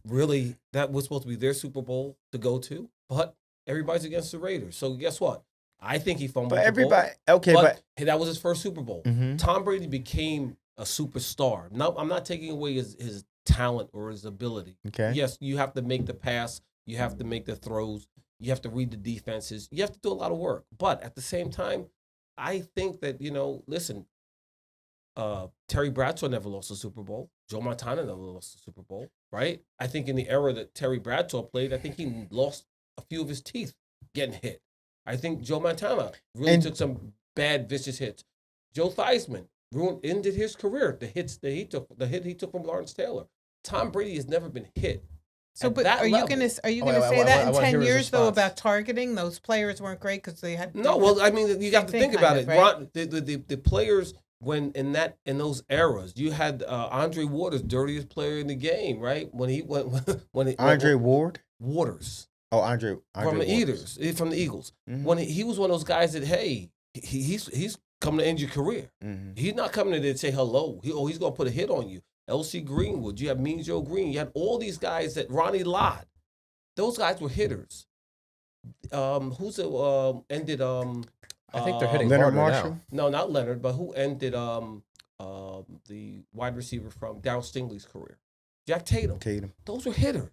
really, that was supposed to be their Super Bowl to go to, but everybody's against the Raiders. So guess what? I think he fumbled But the everybody, ball, okay, but that was his first Super Bowl. Mhm. Tom Brady became a superstar. No, I'm not taking away his talent or his ability. okay. Yes, you have to make the pass. You have to make the throws. You have to read the defenses. You have to do a lot of work. But at the same time, I think that, listen, Terry Bradshaw never lost a Super Bowl. Joe Montana never lost a Super Bowl, right? I think in the era that Terry Bradshaw played, I think he lost a few of his teeth getting hit. I think Joe Montana really took some bad, vicious hits. Joe Theismann ended his career. The hit he took from Lawrence Taylor. Tom Brady has never been hit. So, but are you going to say that in 10 years though about targeting? Those players weren't great because they had no. Well, I mean, you have to think about it. Right? The players when in those eras, you had Andre Waters, dirtiest player in the game, right? Andre Ward. Waters. Oh, Andre from the Waters. from the Eagles. Mhm. When he was one of those guys that he's coming to end your career. Mhm. He's not coming in there to say hello. He's going to put a hit on you. L.C. Greenwood. You have Mean Joe Green. You had all these guys that Ronnie Lott. Those guys were hitters. Who's ended? I think they're hitting Leonard harder Marshall. now. No, not Leonard, but who ended the wide receiver from Darryl Stingley's career? Jack Tatum. Those were hitters.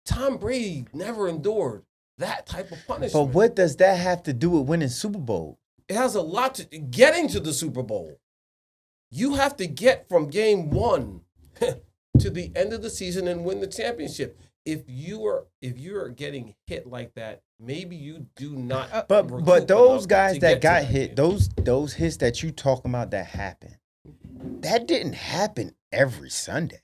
Tom Brady never endured that type of punishment. But what does that have to do with winning Super Bowl? It has a lot to getting to the Super Bowl. You have to get from game 1 to the end of the season and win the championship. If you're getting hit like that, maybe you do not. But those guys that got hit, those hits that you talking about that happened, that didn't happen every Sunday.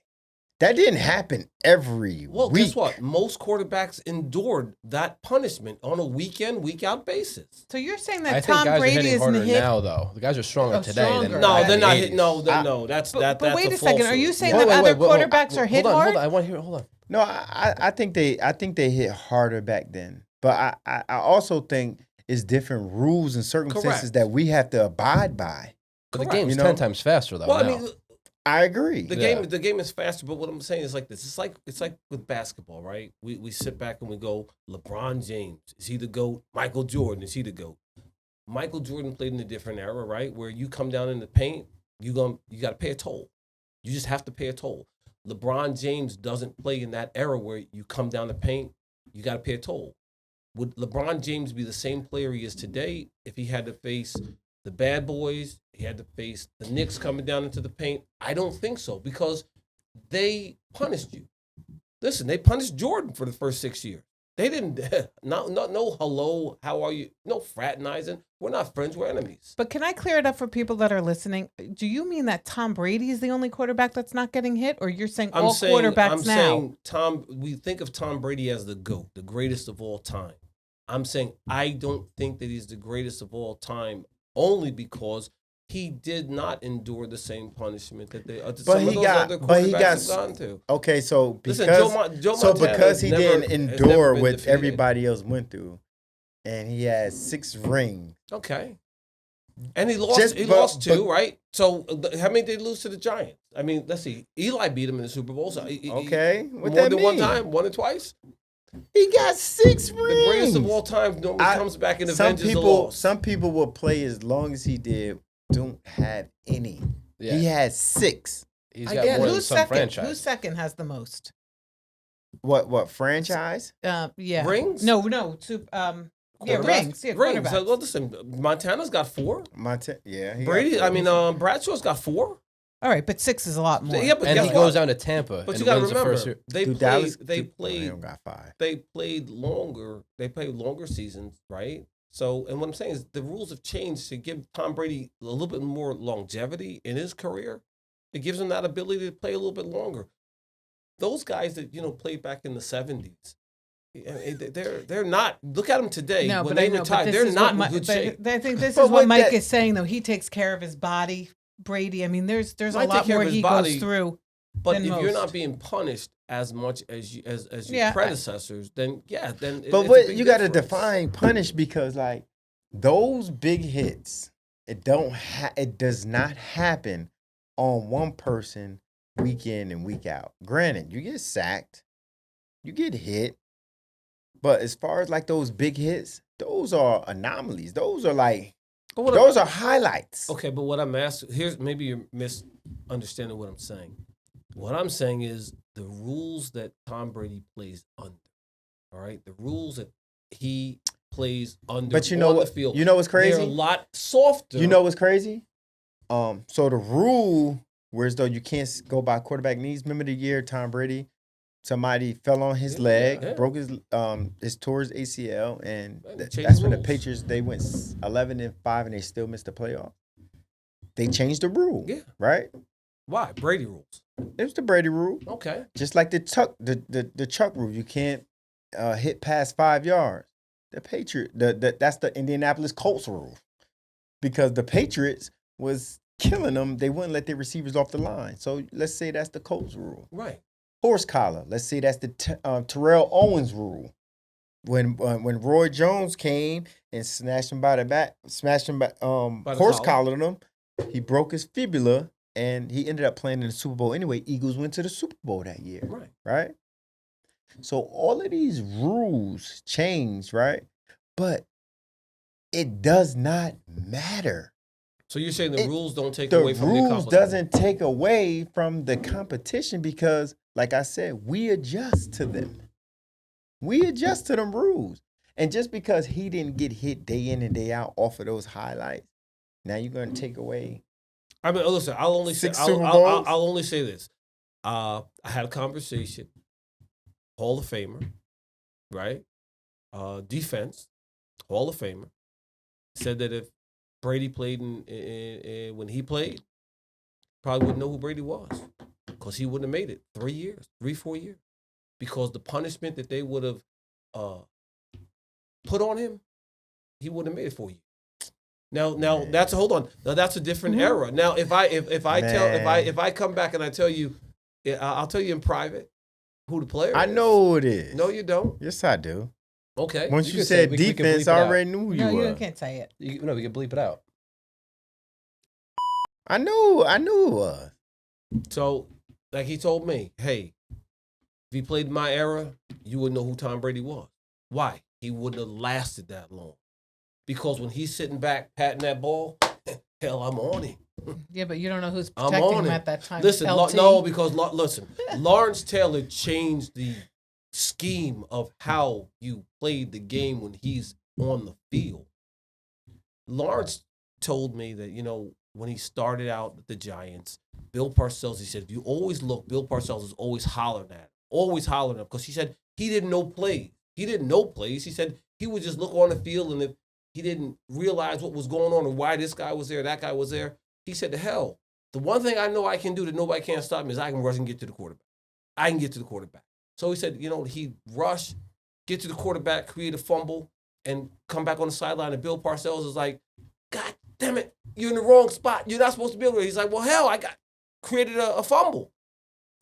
That didn't happen every Well, week. guess what? Most quarterbacks endured that punishment on a week out basis. So you're saying I that think Tom guys Brady are hitting isn't harder hit? now, though. The guys are stronger today stronger. than No, back they're in the not 80s. hitting. No. That's But that's wait a a second. falsehood. Are you saying Wait, that wait, other wait, quarterbacks are hit hold on, hard? Hold on. I want to hear. Hold on. No, I think they hit harder back then. But I also think it's different rules and circumstances Correct. that we have to abide by. But the Correct. game's You know? 10 times faster, though. Well, now. I mean, I agree. the game is faster. But what I'm saying is like this. It's like with basketball, right? We sit back and we go, LeBron James, is he the GOAT? Michael Jordan, is he the GOAT? Michael Jordan played in a different era, right? Where you come down in the paint, you got to pay a toll. You just have to pay a toll. LeBron James doesn't play in that era where you come down the paint, you got to pay a toll. Would LeBron James be the same player he is today if he had to face the bad boys, he had to face the Knicks coming down into the paint? I don't think so, because they punished you. Listen, they punished Jordan for the first 6 years. They didn't, no hello, how are you? No fraternizing. We're not friends, we're enemies. But can I clear it up for people that are listening? Do you mean that Tom Brady is the only quarterback that's not getting hit, or you're saying all quarterbacks now? We think of Tom Brady as the GOAT, the greatest of all time. I'm saying I don't think that he's the greatest of all time, only because he did not endure the same punishment that some of those other quarterbacks have gone to. Okay, so because Joe Montana because he didn't endure what defeated. everybody else went through, and he had 6 rings. Okay. And he lost two, right? So how many did he lose to the Giants? I mean, let's see. Eli beat him in the Super Bowl. So Okay, what more that than mean? one time, one or twice. He got 6 rings. The greatest of all time normally comes back and avenges the loss. Some people will play as long as he did. Don't have any. Yeah. He had 6. He's I got get more it. than Who's some second? franchise. Who's second has the most? What franchise? Yeah. Rings? No. Rings. Yeah, Rings. quarterbacks. Well, listen, Montana's got 4. Yeah. Brady, Bradshaw's got 4. All right, but 6 is a lot more. Yeah, but And guess he what? goes down to Tampa But and you got to wins the remember, first year. they don't got 5. played longer. They played longer seasons, right? So, and what I'm saying is the rules have changed to give Tom Brady a little bit more longevity in his career. It gives him that ability to play a little bit longer. Those guys that played back in the 70s, they're not. Look at them today. No, when but they I know, retire, but they're this is not in what good shape. I think this But is what what Mike that- is saying, though. He takes care of his body. Brady, I mean, there's a Might lot take care more of his he body, goes through. But than if most. you're not being punished as much as your Yeah, predecessors, then But it's a what big you got to difference. define punish, because like those big hits, it does not happen on one person week in and week out. Granted, you get sacked, you get hit, but as far as like those big hits, those are anomalies. Those are like those are highlights. Okay, but what I'm asking here's maybe you're misunderstanding what I'm saying. What I'm saying is the rules that Tom Brady plays under. All right, the rules that he plays under. But you know on what? The field, you know what's crazy? They're a lot softer. You know what's crazy? So the rule, whereas though you can't go by quarterback needs. Remember the year Tom Brady, somebody fell on his leg, broke his tore his ACL, and that's when the Patriots they went 11-5 and they still missed the playoff. They changed the rule, right? Why? Brady rules. It was the Brady rule. Okay. Just like the Chuck rule, you can't hit past 5 yards. That's the Indianapolis Colts rule, because the Patriots was killing them. They wouldn't let their receivers off the line. So let's say that's the Colts rule. Right. Horse collar. Let's say that's the Terrell Owens rule. When Roy Jones came and smashed him by the back, horse collared him, he broke his fibula and he ended up playing in the Super Bowl anyway. Eagles went to the Super Bowl that year. Right? So all of these rules change, right? But it does not matter. So you're saying the rules don't take away from the rules doesn't take away from the competition because, like I said, we adjust to them. We adjust to them rules. And just because he didn't get hit day in and day out off of those highlights, now you're going to take away. I mean, listen, I'll only say this. I had a conversation. Hall of Famer, right? Defense, Hall of Famer, said that if Brady played when he played, probably wouldn't know who Brady was because he wouldn't have made it 4 years. Because the punishment that they would have put on him, he wouldn't have made it 4 years. Now that's a different era. Now if I come back and I tell you, I'll tell you in private who the player is. I know who it is. No, you don't. Yes, I do. Okay. Once you said defense, I already knew who you were. No, you can't say it. We can bleep it out. I knew who it was. So, like he told me, hey, if he played in my era, you wouldn't know who Tom Brady was. Why? He wouldn't have lasted that long. Because when he's sitting back patting that ball, hell, I'm on him. Yeah, but you don't know who's protecting him at that time. Listen, listen, Lawrence Taylor changed the scheme of how you played the game when he's on the field. Lawrence told me that, when he started out with the Giants, Bill Parcells, he said, if you always look, Bill Parcells is always hollering at him, because he said he didn't know plays. He didn't know plays. He said he would just look on the field, and if he didn't realize what was going on and why this guy was there, that guy was there, he said, to hell, the one thing I know I can do that nobody can't stop me is I can rush and get to the quarterback. So he said, he'd rush, get to the quarterback, create a fumble, and come back on the sideline. And Bill Parcells is like, God damn it, you're in the wrong spot. You're not supposed to be able to. He's like, well, hell, I created a fumble.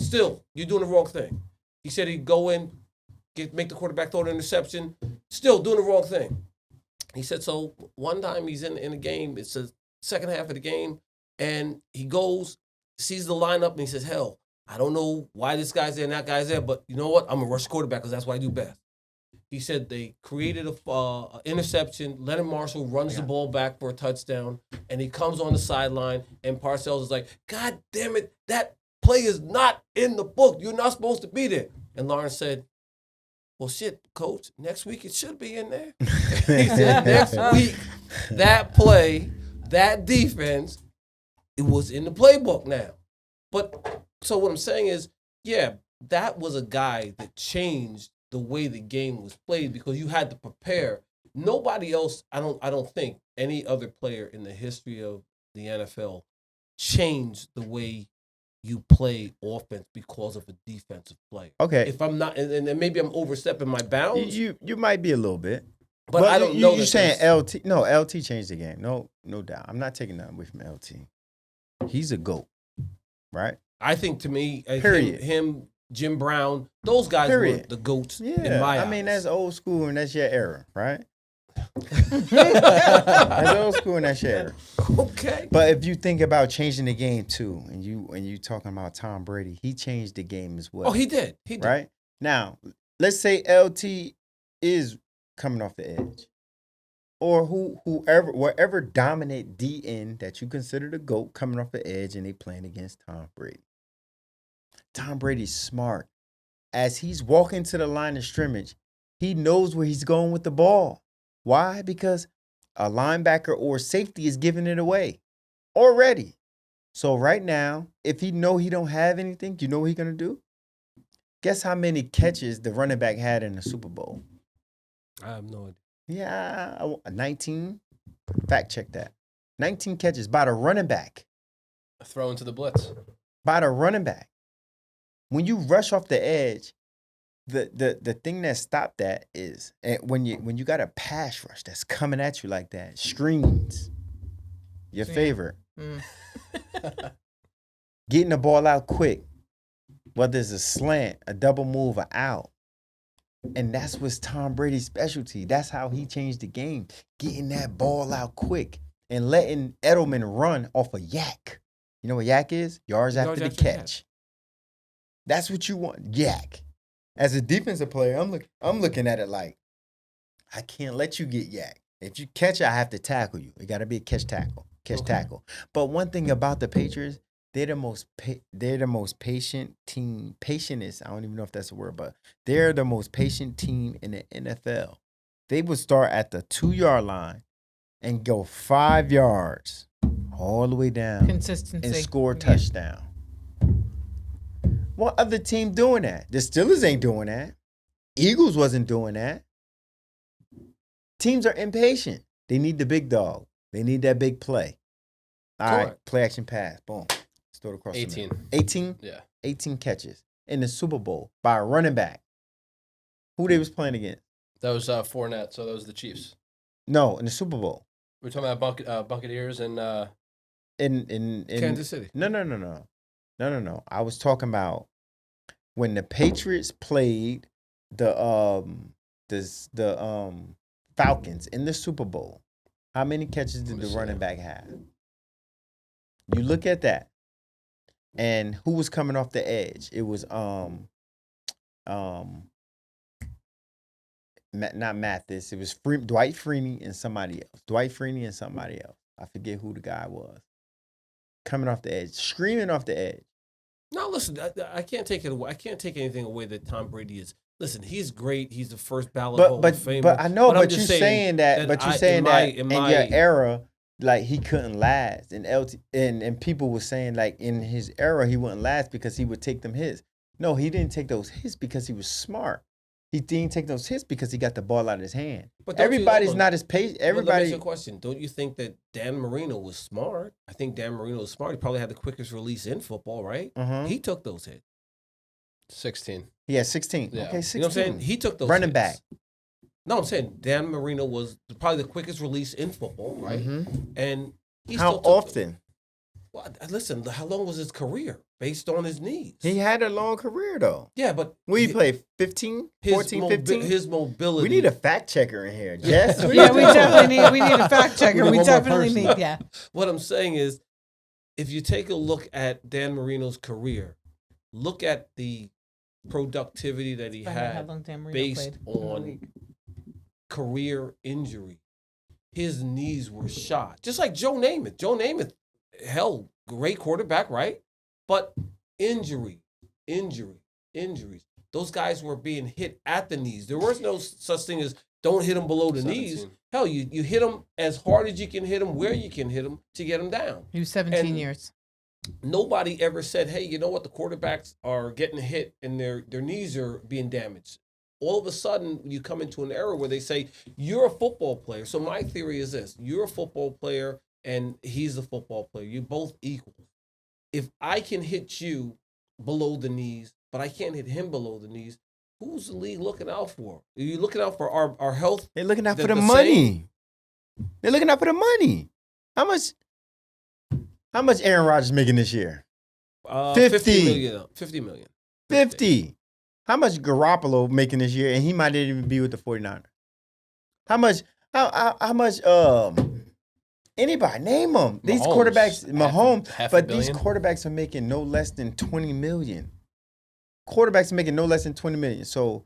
Still, you're doing the wrong thing. He said he'd go in, make the quarterback throw an interception, still doing the wrong thing. He said, so one time he's in the game, it's the second half of the game, and he goes, sees the lineup, and he says, hell, I don't know why this guy's there and that guy's there, but you know what? I'm going to rush the quarterback because that's what I do best. He said they created a interception. Leonard Marshall runs the ball back for a touchdown, and he comes on the sideline, and Parcells is like, God damn it, that play is not in the book. You're not supposed to be there. And Lawrence said, well, shit, coach, next week it should be in there. He said next week, that play, that defense, it was in the playbook now. But so what I'm saying is, yeah, that was a guy that changed the way the game was played because you had to prepare. Nobody else, I don't think any other player in the history of the NFL changed the way you play offense because of a defensive play. Okay. If I'm not, and maybe I'm overstepping my bounds. You might be a little bit. But I don't know. You're saying LT. No, LT changed the game. No doubt. I'm not taking nothing away from LT. He's a GOAT, right? I think to me, Period. him, Jim Brown, those guys were the GOATs in my eyes. I mean, that's old school and that's your era, right? That's old school in that shit. Okay. But if you think about changing the game too, and you talking about Tom Brady, he changed the game as well. Oh, he did. He did. Right? Now, let's say LT is coming off the edge. Or wherever dominant DN that you consider the GOAT coming off the edge and they playing against Tom Brady. Tom Brady's smart. As he's walking to the line of scrimmage, he knows where he's going with the ball. Why? Because a linebacker or safety is giving it away already. So right now, if he know he don't have anything, you know what he's going to do? Guess how many catches the running back had in the Super Bowl? I have no idea. Yeah, 19. Fact check that. 19 catches by the running back. Throw into the blitz. By the running back. When you rush off the edge, the thing that stopped that is when you got a pass rush that's coming at you like that, screens. Your favorite. Getting the ball out quick. Whether it's a slant, a double move, or out. And that's what's Tom Brady's specialty. That's how he changed the game. Getting that ball out quick and letting Edelman run off a yak. You know what yak is? Yards after the catch. That's what you want. Yak. As a defensive player, I'm looking at it like, I can't let you get yak. If you catch it, I have to tackle you. It got to be a catch tackle. Tackle. But one thing about the Patriots, they're the most patient team. Patient is, I don't even know if that's a word, but they're the most patient team in the NFL. They would start at the 2-yard line and go 5 yards all the way down. Consistency. And score a touchdown. What other team doing that? The Steelers ain't doing that. Eagles wasn't doing that. Teams are impatient. They need the big dog. They need that big play. All right, play action pass. Boom. Throw it across 18. 18? Yeah. 18 catches in the Super Bowl by a running back. Who they was playing against? That was Fournette, so that was the Chiefs. No, in the Super Bowl. We're talking about Buccaneers and in Kansas City. No. I was talking about when the Patriots played the Falcons in the Super Bowl. How many catches did the running back have? You look at that. And who was coming off the edge? It was not Mathis. It was Dwight Freeney and somebody else. I forget who the guy was. Coming off the edge, screaming off the edge. No, listen, I can't take it away. I can't take anything away that Tom Brady is. Listen, he's great. He's the first ballot Hall of Famer. But I know. But you're saying that. But you're saying that in your era, like he couldn't last, and people were saying like in his era he wouldn't last because he would take them hits. No, he didn't take those hits because he was smart. He didn't take those hits because he got the ball out of his hand. But everybody's not as patient. Everybody. Let me ask you a question. Don't you think that Dan Marino was smart? I think Dan Marino was smart. He probably had the quickest release in football, right? He took those hits. 16. Yeah, 16. Yeah. Okay, 16. You know what I'm saying? He took those running hits. back. No, I'm saying Dan Marino was probably the quickest release in football, right? And he How still took often? Them. Well, listen, how long was his career based on his knees? He had a long career, though. Yeah, but... We played 15, 14, 15? His mobility... We need a fact checker in here. Yes, yeah, we definitely need a fact checker. We definitely need, yeah. What I'm saying is, if you take a look at Dan Marino's career, look at the productivity that he had based on career injury. His knees were shot. Just like Joe Namath. Joe Namath, hell, great quarterback, right? But injuries. Those guys were being hit at the knees. There was no such thing as don't hit them below the 17. Knees. Hell, you hit them as hard as you can hit them, where you can hit them to get them down. He was 17 years. Nobody ever said, hey, you know what? The quarterbacks are getting hit and their knees are being damaged. All of a sudden, you come into an era where they say, you're a football player. So my theory is this. You're a football player and he's a football player. You're both equal. If I can hit you below the knees, but I can't hit him below the knees, who's the league looking out for? Are you looking out for our health? They're looking out for the money. They're looking out for the money. How much Aaron Rodgers making this year? 50 million. 50 million. 50. How much Garoppolo making this year? And he might not even be with the 49ers. How much How much? Anybody name them? These Mahomes. quarterbacks, Mahomes, Half a but these billion? quarterbacks are making no less than 20 million. Quarterbacks are making no less than 20 million. So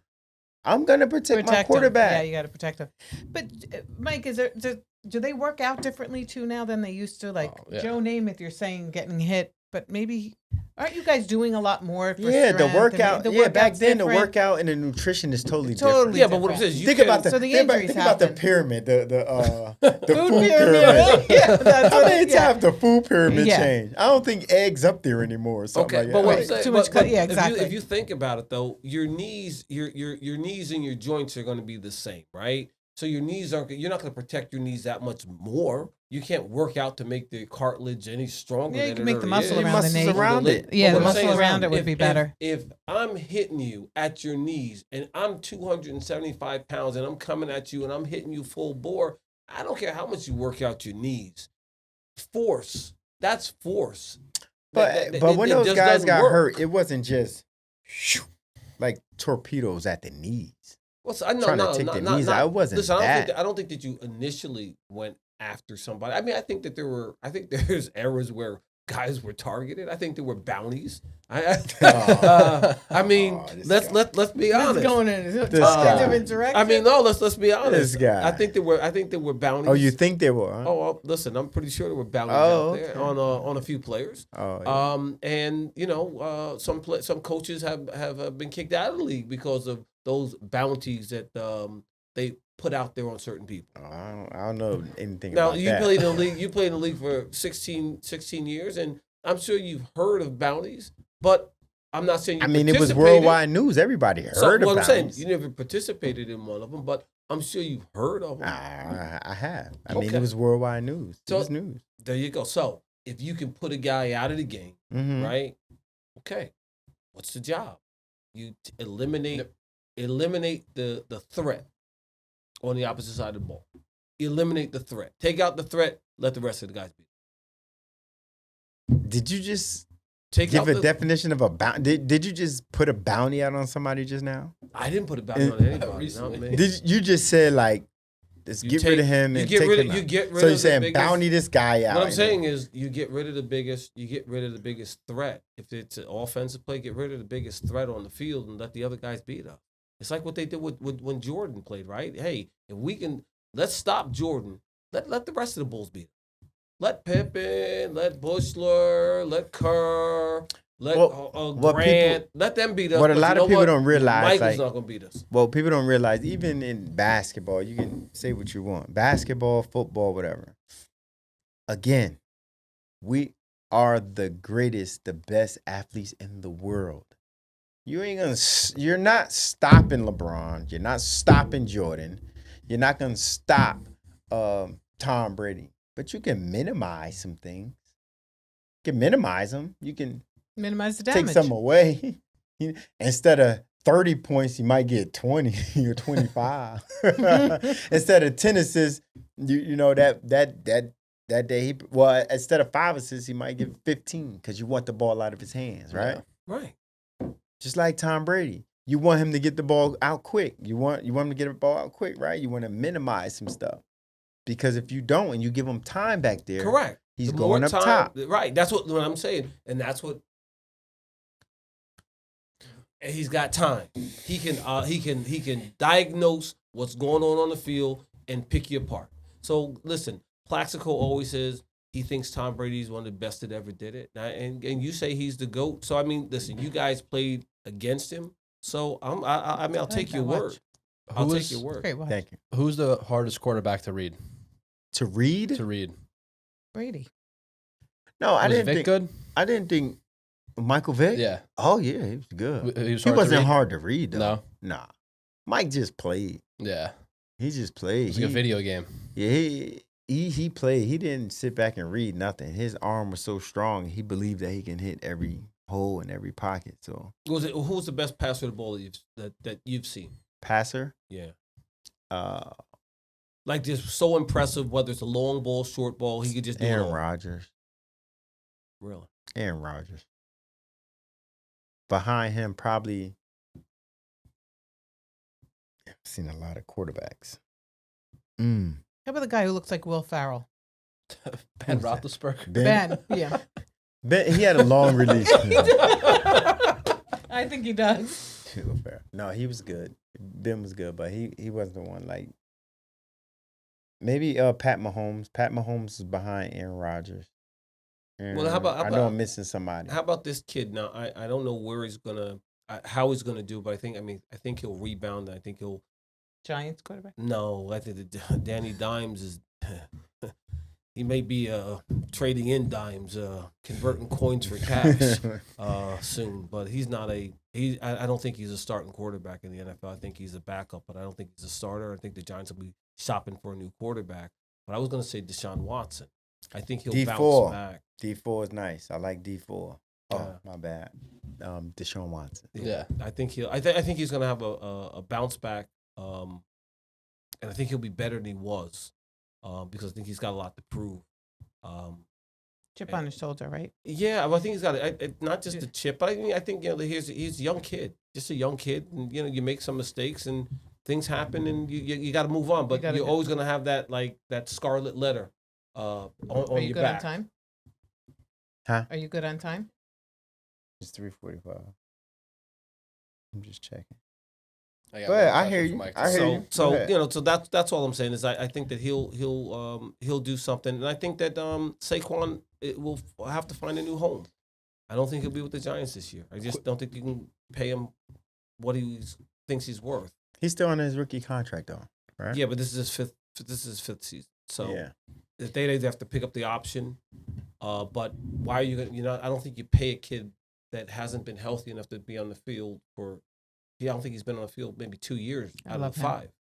I'm gonna protect my 'em. quarterback. Yeah, you got to protect them. But Mike, do they work out differently too now than they used to? Like yeah. Joe Namath, you're saying getting hit, but maybe aren't you guys doing a lot more? For Yeah, the strength and workout. the Yeah, back workout's then the different? workout and the nutrition is totally Totally different. Yeah, but what I'm different. saying is you Think can, about the So the think about- injuries think about the happen. pyramid, the Food food pyramid, right? Yeah, that's How what many times the food pyramid Yeah. changed? I don't think eggs up there anymore. Or something okay, like but that. what Right. I'm saying, Too much but, cut- but yeah, if exactly. you think about it though, your knees and your joints are going to be the same, right? So your knees aren't. You're not going to protect your knees that much more. You can't work out to make the cartilage any stronger. Yeah, you than can it make the already muscle is. around the muscles knee. around it. Yeah, But the what I'm saying muscle is, around it would be better. If I'm hitting you at your knees and I'm 275 pounds and I'm coming at you and I'm hitting you full bore, I don't care how much you work out your knees. Force. That's force. But when those guys got hurt, it wasn't just like torpedoes at the knees. Well, Trying to take the knees out. It wasn't listen, that. I don't think that you initially went after somebody. I mean, I think there's eras where guys were targeted. I think there were bounties. I mean, let's be honest. Let's go in a different direction. I mean, no, let's be honest. This guy. I think there were bounties. Oh, you think they were? Huh? Oh, well, listen, I'm pretty sure there were bounties out there on a few players. Oh, yeah. And you know, some coaches have been kicked out of the league because of those bounties that they put out there on certain people. I don't know anything Now, about you that. played in the league. You played in the league for 16 years, and I'm sure you've heard of bounties. But I'm not saying you. I mean, it was participated. worldwide news. Everybody heard So, about what I'm saying, it. you never participated in one of them, but I'm sure you've heard of them. I have. I mean, Okay. it was worldwide news. It So- was news. There you go. So if you can put a guy out of the game, Mhm. right? Okay, what's the job? You eliminate the threat on the opposite side of the ball. Eliminate the threat. Take out the threat. Let the rest of the guys be. Did you just Take give out a the, definition of a bounty? Did you just put a bounty out on somebody just now? I didn't put a bounty on anybody. Not Recently. me. Did you just say like, let's You get rid take- of him you and get take rid him of- you out? get rid So of you're the saying biggest- bounty this guy out? What I'm and saying is you get rid of the biggest threat. If it's an offensive play, get rid of the biggest threat on the field and let the other guys beat up. It's like what they did with when Jordan played, right? Hey, if we can, let's stop Jordan. Let the rest of the Bulls beat him. Let Pippen, let Bushler, let Kerr, let Grant, let them beat us. what a but lot you know of people what? don't realize, Michael's like- not gonna beat us. Well, people don't realize, even in basketball, you can say what you want. Basketball, football, whatever. Again, we are the greatest, the best athletes in the world. You're not stopping LeBron. You're not stopping Jordan. You're not going to stop Tom Brady. But you can minimize some things. You can minimize them. You can Minimize the damage. take some away. Instead of 30 points, you might get 20 or 25. Instead of 10 assists, you know that day instead of 5 assists, he might get 15 because you want the ball out of his hands, right? Yeah. Right. Just like Tom Brady. You want him to get the ball out quick. You want him to get the ball out quick, right? You want to minimize some stuff. Because if you don't and you give him time back there, Correct. he's The going more up time- top. Right. That's what I'm saying. And that's what and he's got time. He can diagnose what's going on the field and pick you apart. So listen, Plaxico always says he thinks Tom Brady is one of the best that ever did it. And you say he's the GOAT. So I mean, listen, you guys played against him. So I'll take your word. I'll take your word. Great watch. Thank you. Who's the hardest quarterback to read? To read? To read. Brady. No, I Was didn't Vic think. good? I didn't think Michael Vick. Yeah. Oh yeah, he was good. He was He hard to wasn't read? hard to read though. No. Nah. Mike just played. Yeah. He just It played. was like a video game. Yeah, he played. He didn't sit back and read nothing. His arm was so strong. He believed that he can hit every hole in every pocket. So Who's the best passer of the ball that you've seen? passer. Yeah. Like just so impressive, whether it's a long ball, short ball, he could just do it Aaron all. Rodgers. Really? Aaron Rodgers. Behind him, probably. I've seen a lot of quarterbacks. Mm. How about the guy who looks like Will Ferrell? Ben Roethlisberger. Ben. Yeah. Ben, he had a long release. I think he does. No, he was good. Ben was good, but he wasn't the one. Like maybe Pat Mahomes. Pat Mahomes is behind Aaron Rodgers. Well, how about I know I'm missing somebody. How about this kid? Now, I don't know where he's gonna, how he's gonna do, but I think he'll rebound. I think he'll. Giants quarterback. No, I think that Danny Dimes is. He may be trading in dimes, converting coins for cash soon, but he's not I don't think he's a starting quarterback in the NFL. I think he's a backup, but I don't think he's a starter. I think the Giants will be shopping for a new quarterback. But I was going to say Deshaun Watson. I think he'll bounce back. D4 is nice. I like D4. Oh, Yeah. my bad. Deshaun Watson. Yeah. I think I think he's going to have a bounce back, and I think he'll be better than he was. Because I think he's got a lot to prove. Chip on his shoulder, right? Yeah, well, I think he's got not just a chip, but I think he's a young kid, just a young kid, and you make some mistakes and things happen, and you got to move on. But you're always gonna have that that scarlet letter on your back. Are you good on time? Huh? Are you good on time? It's 3:45. I'm just checking. I got Go ahead. one I hear question you. for Mike. I hear you. So Go ahead. so that's all I'm saying is I think that he'll do something, and I think that Saquon will have to find a new home. I don't think he'll be with the Giants this year. I just don't think you can pay him what he thinks he's worth. He's still on his rookie contract though, right? Yeah, but this is his fifth season. So Yeah. if they have to pick up the option, but why are you gonna? I don't think you pay a kid that hasn't been healthy enough to be on the field for. I don't think he's been on the field maybe 2 years out of the 5.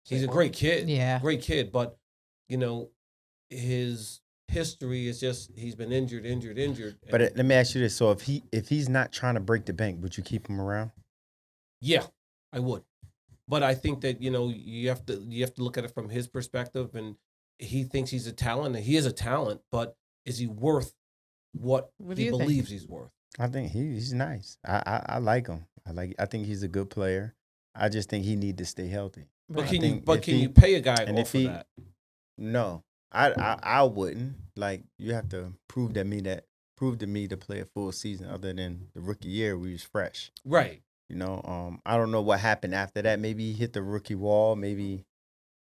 He's a great kid. Yeah. Great kid. But, his history is just he's been injured. But let me ask you this. So if he's not trying to break the bank, would you keep him around? Yeah, I would. But I think that, you have to look at it from his perspective, and he thinks he's a talent, and he is a talent, but is he worth what he believes he's worth? I think he's nice. I like him. I think he's a good player. I just think he need to stay healthy. But can you pay a guy off of that? No, I wouldn't. Like you have to prove to me to play a full season. Other than the rookie year, we was fresh. Right. I don't know what happened after that. Maybe he hit the rookie wall. Maybe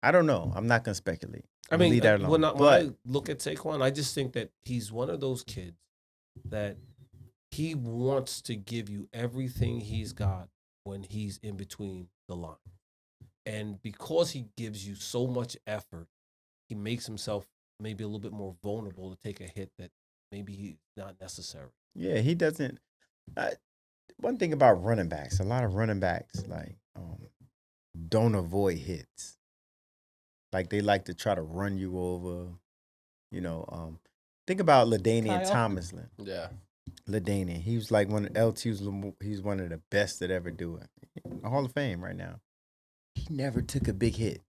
I don't know. I'm not gonna speculate. Leave that alone. When I look at Saquon, I just think that he's one of those kids that. He wants to give you everything he's got when he's in between the line. And because he gives you so much effort, he makes himself maybe a little bit more vulnerable to take a hit that maybe he's not necessary. Yeah, he doesn't. One thing about running backs, a lot of running backs don't avoid hits. Like they like to try to run you over. Think about LaDainian Tomlinson. Yeah. LaDainian, he was like he's one of the best that ever do it. Hall of Fame right now. He never took a big hit.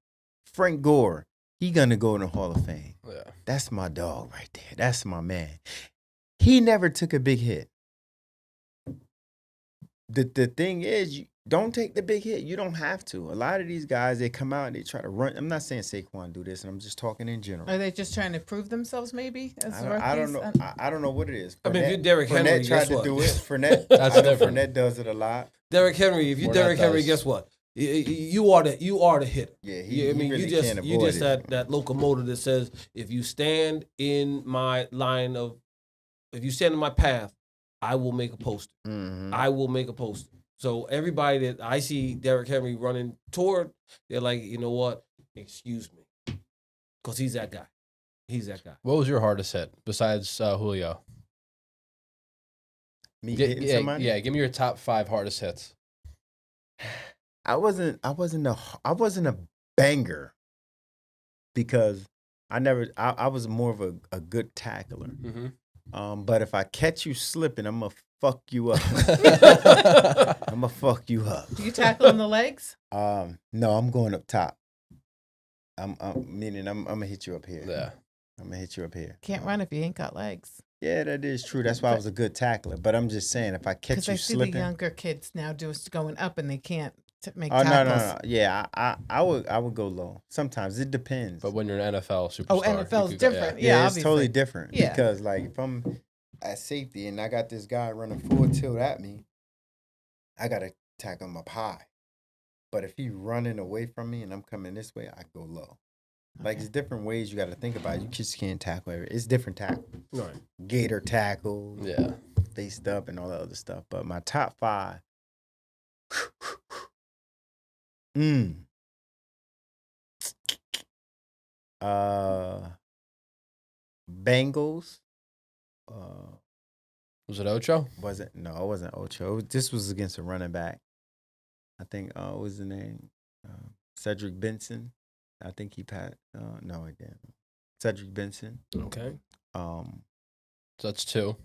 Frank Gore, he gonna go in the Hall of Fame. Yeah. That's my dog right there. That's my man. He never took a big hit. The thing is, you don't take the big hit. You don't have to. A lot of these guys, they come out and they try to run. I'm not saying Saquon do this, and I'm just talking in general. Are they just trying to prove themselves, maybe? I don't know. I don't know what it is. Fournette, if you're Derrick Henry, Fournette tried to do it. Fournette, Fournette does it a lot. Derrick Henry, if you're Derrick Henry, guess what? You are the hitter. Yeah, you just that locomotive that says if you stand in my path, I will make a poster. Mm-hmm. I will make a poster. So everybody that I see Derrick Henry running toward, they're like, you know what? Excuse me, because he's that guy. He's that guy. What was your hardest hit besides Julio? Me hitting somebody? Yeah, give me your top 5 hardest hits. I wasn't a banger because I was more of a good tackler. Mm-hmm. But if I catch you slipping, I'm gonna fuck you up. I'm gonna fuck you up. Do you tackle in the legs? No, I'm going up top. I'm gonna hit you up here. Yeah. I'm gonna hit you up here. Can't run if you ain't got legs. Yeah, that is true. That's why I was a good tackler. But I'm just saying, if I catch you slipping, the younger kids now going up and they can't to make Oh tackles. no. Yeah, I would go low. Sometimes it depends. But when you're an NFL superstar, Oh, you NFL's could go- different. yeah, Yeah, it's obviously. totally different. Yeah. Because like if I'm at safety and I got this guy running full tilt at me, I gotta tackle him up high. But if he running away from me and I'm coming this way, I go low. Like it's different ways you got to think about it. You just can't tackle everything. It's different tackle. Right. Gator tackle, Yeah. faced up, and all that other stuff. But my top 5. Bengals. Was it Ocho? Was it? No, it wasn't Ocho. This was against a running back. I think, what was the name? Cedric Benson. I think he passed. No, I didn't. Cedric Benson. Okay. So that's 2.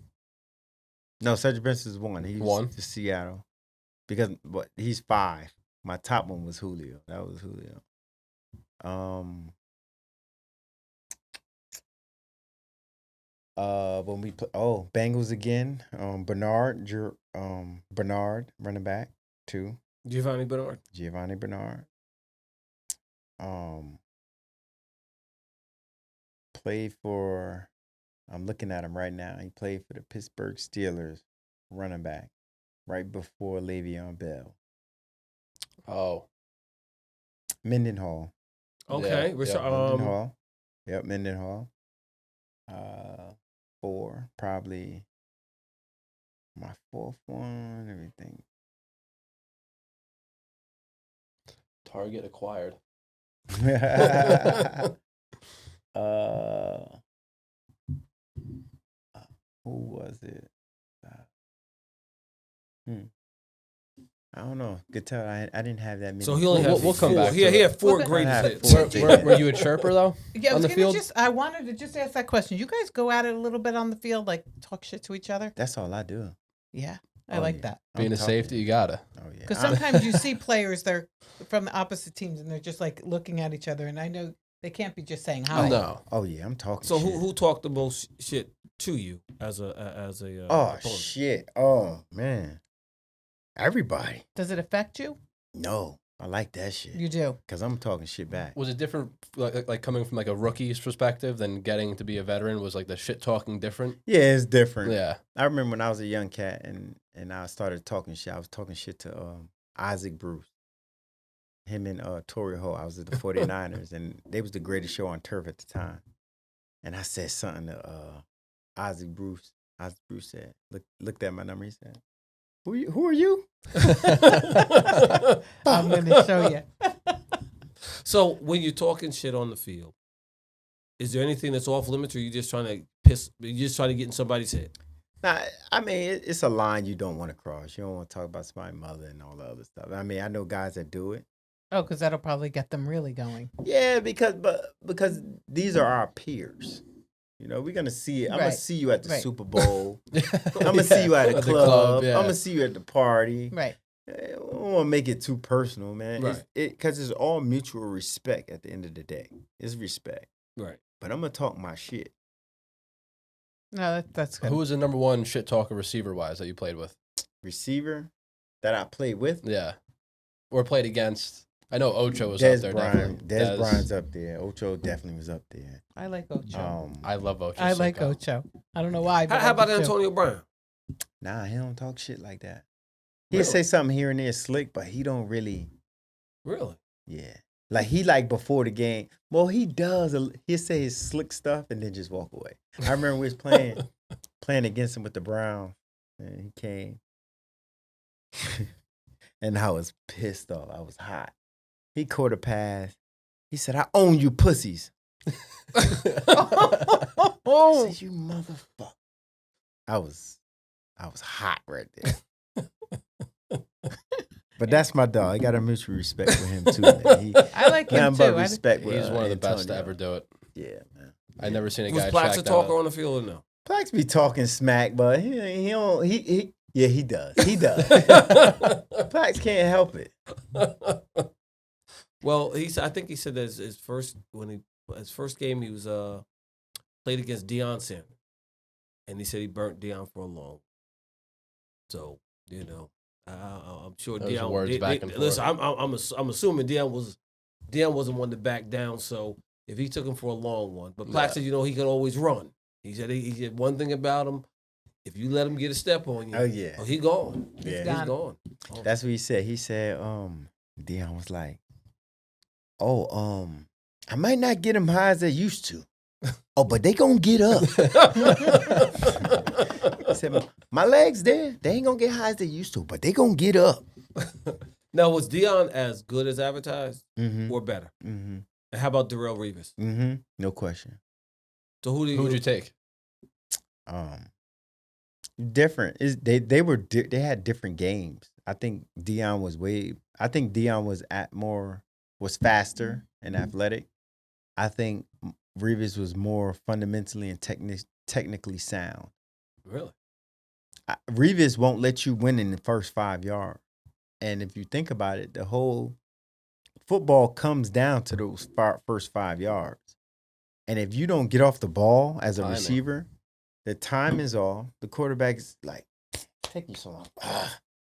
No, Cedric Benson's 1. He's 1? to Seattle. Because he's 5. My top one was Julio. That was Julio. When we play, Bengals again. Bernard, running back 2. Giovanni Bernard. Giovanni Bernard. Played for. I'm looking at him right now. He played for the Pittsburgh Steelers, running back, right before Le'Veon Bell. Oh. Mendenhall. Okay. Yeah, Mendenhall. Yep, Mendenhall. 4, probably my 4th one, everything. Target acquired. Who was it? I don't know. Could tell I didn't have that many. So he only We'll- had we'll come 4. back He to had it. 4 Okay. great I had hits. 4. Were you a chirper though? Yeah, I on was the gonna field? I wanted to just ask that question. You guys go at it a little bit on the field, like talk shit to each other? That's all I do. Yeah, I Oh, like yeah. that. Being I'm a talking. safety, you gotta. Oh yeah. Because sometimes you see players, they're from the opposite teams, and they're just like looking at each other, and I know they can't be just saying hi. No. Oh yeah, I'm talking. So shit. who talked the most shit to you as a Oh opponent? shit. Oh man. Everybody. Does it affect you? No, I like that shit. You do. Cause I'm talking shit back. Was it different, like coming from like a rookie's perspective than getting to be a veteran? Was like the shit talking different? Yeah, it's different. Yeah. I remember when I was a young cat and I started talking shit. I was talking shit to Isaac Bruce. Him and Torrey Holt. I was at the 49ers and they was the greatest show on turf at the time. And I said something to Isaac Bruce. Isaac Bruce said, looked at my number. He said, Who are you? I'm going to show you. So when you're talking shit on the field, is there anything that's off limits, or you just trying to piss? You just trying to get in somebody's head? Nah, I mean, it's a line you don't want to cross. You don't want to talk about somebody's mother and all the other stuff. I mean, I know guys that do it. Oh, because that'll probably get them really going. Yeah, because these are our peers. You know, we're gonna see it. I'm gonna Right. see you at the Right. Super Bowl. I'm gonna see you at a club. I'm gonna see you at the party. Right. I don't want to make it too personal, man. Right. Because it's all mutual respect at the end of the day. It's respect. Right. But I'm gonna talk my shit. No, that's good. Who was the number one shit talker receiver wise that you played with? Receiver that I played with. Yeah. Or played against. I know Ocho was Des up there. Bryant. Definitely. Des Bryant's up there. Ocho definitely was up there. I like Ocho. I love Ocho. I like Cinco. Ocho. I don't know why. But How I about do too. Antonio Brown? Nah, he don't talk shit like that. He'll Really? say something here and there slick, but he don't really. Really? Yeah. Like he like before the game. Well, he does. He'll say his slick stuff and then just walk away. I remember we was playing against him with the Browns, and he came, and I was pissed off. I was hot. He caught a pass. He said, "I own you, pussies." I said, "You motherfucker." I was hot right there. But that's my dog. I got a mutual respect for him too, man. I like him Nothing too. but respect. with, He's one of the best to Antonio. ever do it. Yeah, man. I never seen a Was guy Plex a track talker down. on the field or no? Plex be talking smack, but he don't. Yeah, he does. He does. Plex can't help it. Well, I think he said that his first game he was played against Deion Sanders, and he said he burnt Deion for a long. So I'm sure Those Deion. words back and forth. Listen, I'm assuming Deion wasn't one to back down. So if he took him for a long one, but Platt said, he could always run. He said one thing about him: if you let him get a step on you, he gone. Yeah, he's gone. Oh. That's what he said. He said, Deion was like, I might not get them high as they used to. Oh, but they gonna get up. He said, my legs there, they ain't gonna get high as they used to, but they gonna get up. Now, was Deion as good as advertised or better? Mm-hmm. And how about Darrelle Revis? Mm-hmm. No question. So who would you take? Different. They had different games. I think Deion was faster and athletic. I think Revis was more fundamentally and technically sound. Really? Revis won't let you win in the first 5 yards. And if you think about it, the whole football comes down to those first 5 yards. And if you don't get off the ball as a receiver, the time is off. The quarterback is like, take you so long.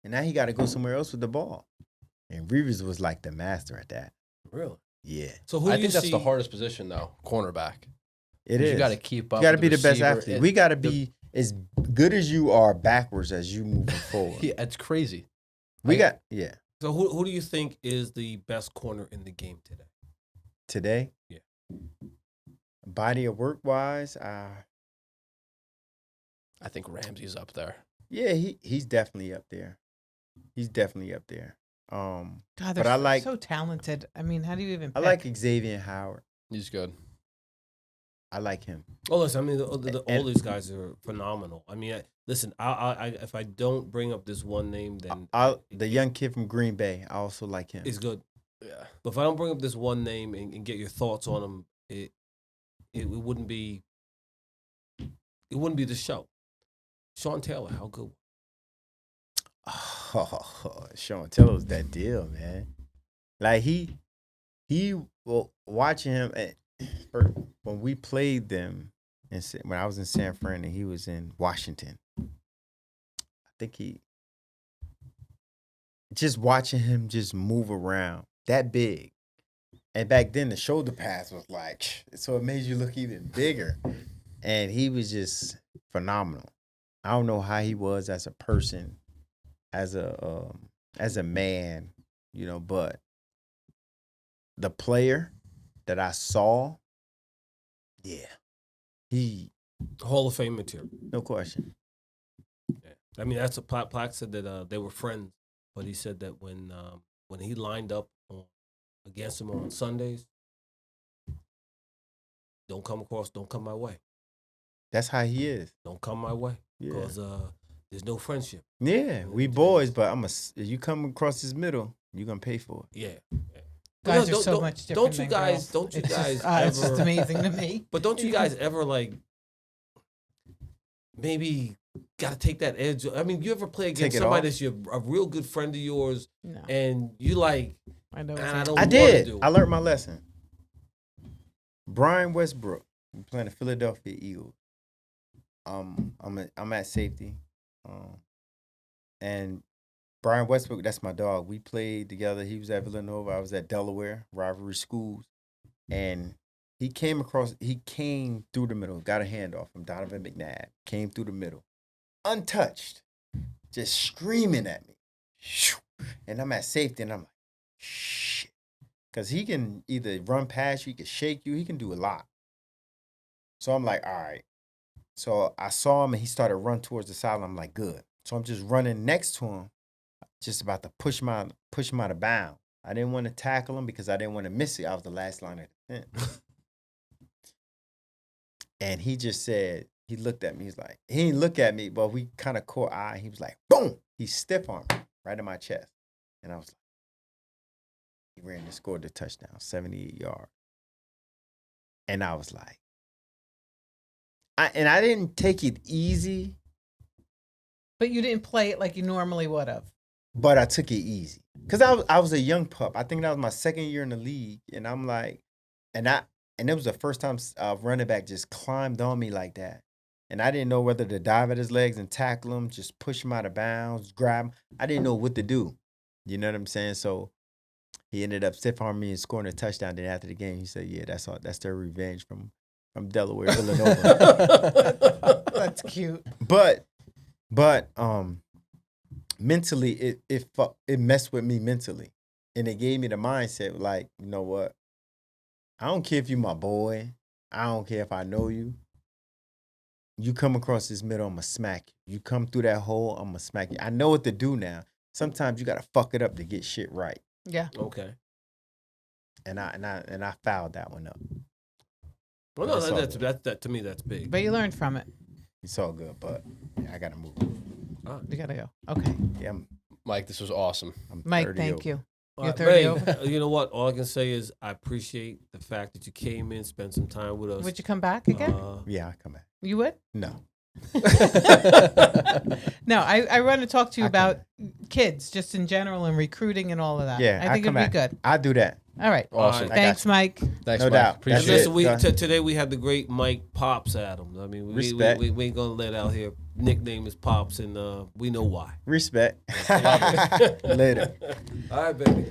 And now he got to go somewhere else with the ball. And Revis was like the master at that. Really? Yeah. So I think that's the hardest position, though, cornerback. It is. You got to keep up. You got to be the best athlete. We got to be as good as you are backwards as you moving forward. Yeah, it's crazy. So who do you think is the best corner in the game today? Today? Yeah. Body of work wise, I think Ramsey's up there. Yeah, he's definitely up there. He's definitely up there. God, but I like so talented. I mean, how do you even pick? I like Xavier Howard. He's good. I like him. Oh, listen, I mean, all these guys are phenomenal. I mean, listen, I if I don't bring up this one name, then the young kid from Green Bay, I also like him. He's good. Yeah. But if I don't bring up this one name and get your thoughts on him, it wouldn't be the show. Sean Taylor, how good? Oh, Sean Taylor's that deal, man. Like watching him when we played them, when I was in San Fran and he was in Washington. I think just watching him just move around that big, and back then the shoulder pads was like, so it made you look even bigger, and he was just phenomenal. I don't know how he was as a person, as a man, but the player that I saw, yeah, he Hall of Fame material, no question. Yeah. I mean, that's a Plax said that they were friends, but he said that when he lined up against him on Sundays, don't come my way. That's how he is. Don't come my way. Yeah. Because there's no friendship. Yeah, we boys, but if you come across this middle, you're gonna pay for it. Yeah. Guys are so much different. Don't you guys it's ever? It's just amazing to me. But don't you guys ever like maybe got to take that edge? I mean, you ever play against somebody that's a real good friend of yours, and you like? I know. I did. I learned my lesson. Brian Westbrook, we playing the Philadelphia Eagles. I'm at safety, and Brian Westbrook, that's my dog. We played together. He was at Villanova. I was at Delaware, rivalry schools, and he came through the middle, got a handoff from Donovan McNabb, came through the middle, untouched, just screaming at me, and I'm at safety, and I'm like, shit, because he can either run past you, he can shake you, he can do a lot. So I'm like, all right. So I saw him and he started running towards the sideline. I'm like, good. So I'm just running next to him, just about to push him out of bounds. I didn't want to tackle him because I didn't want to miss it. I was the last line of defense. And he just said, he looked at me. He's like, he didn't look at me, but we kind of caught eye. He was like, boom. He stiff armed me right in my chest. And I was like, he ran and scored the touchdown, 78 yards. And I was like, I didn't take it easy. But you didn't play it like you normally would have. But I took it easy. Because I was a young pup. I think that was my second year in the league. And I'm like, and it was the first time a running back just climbed on me like that. and I didn't know whether to dive at his legs and tackle him, just push him out of bounds, grab him. I didn't know what to do. You know what I'm saying? So he ended up stiff arming me and scoring a touchdown. Then after the game, he said, "Yeah, that's all. That's their revenge from Delaware, Villanova." That's cute. But mentally, it messed with me mentally, and it gave me the mindset like, you know what? I don't care if you my boy. I don't care if I know you. You come across this middle, I'ma smack you. You come through that hole, I'ma smack you. I know what to do now. Sometimes you gotta fuck it up to get shit right. Yeah. Okay. And I fouled that one up. Well, no, that to me that's big. But you learned from it. It's all good, but yeah, I gotta move. You gotta go. Okay. Yeah, Mike, this was awesome. I'm Mike, 30 thank over. you. All You're right, 30 babe, over. you know what? All I can say is I appreciate the fact that you came in, spent some time with us. Would you come back again? Yeah, I come back. You would? No. No, I want to talk to you I about kids just in general and recruiting and all of that. Yeah, I think it'd come be good. I do that. All right. Awesome. I Thanks, got Mike. Thanks, No Mike. doubt. Appreciate That's it. it. Listen, today we had the great Mike Pops Adams. I mean, Respect. we ain't gonna let out here nickname is Pops, and we know why. Respect. Later. All right, baby.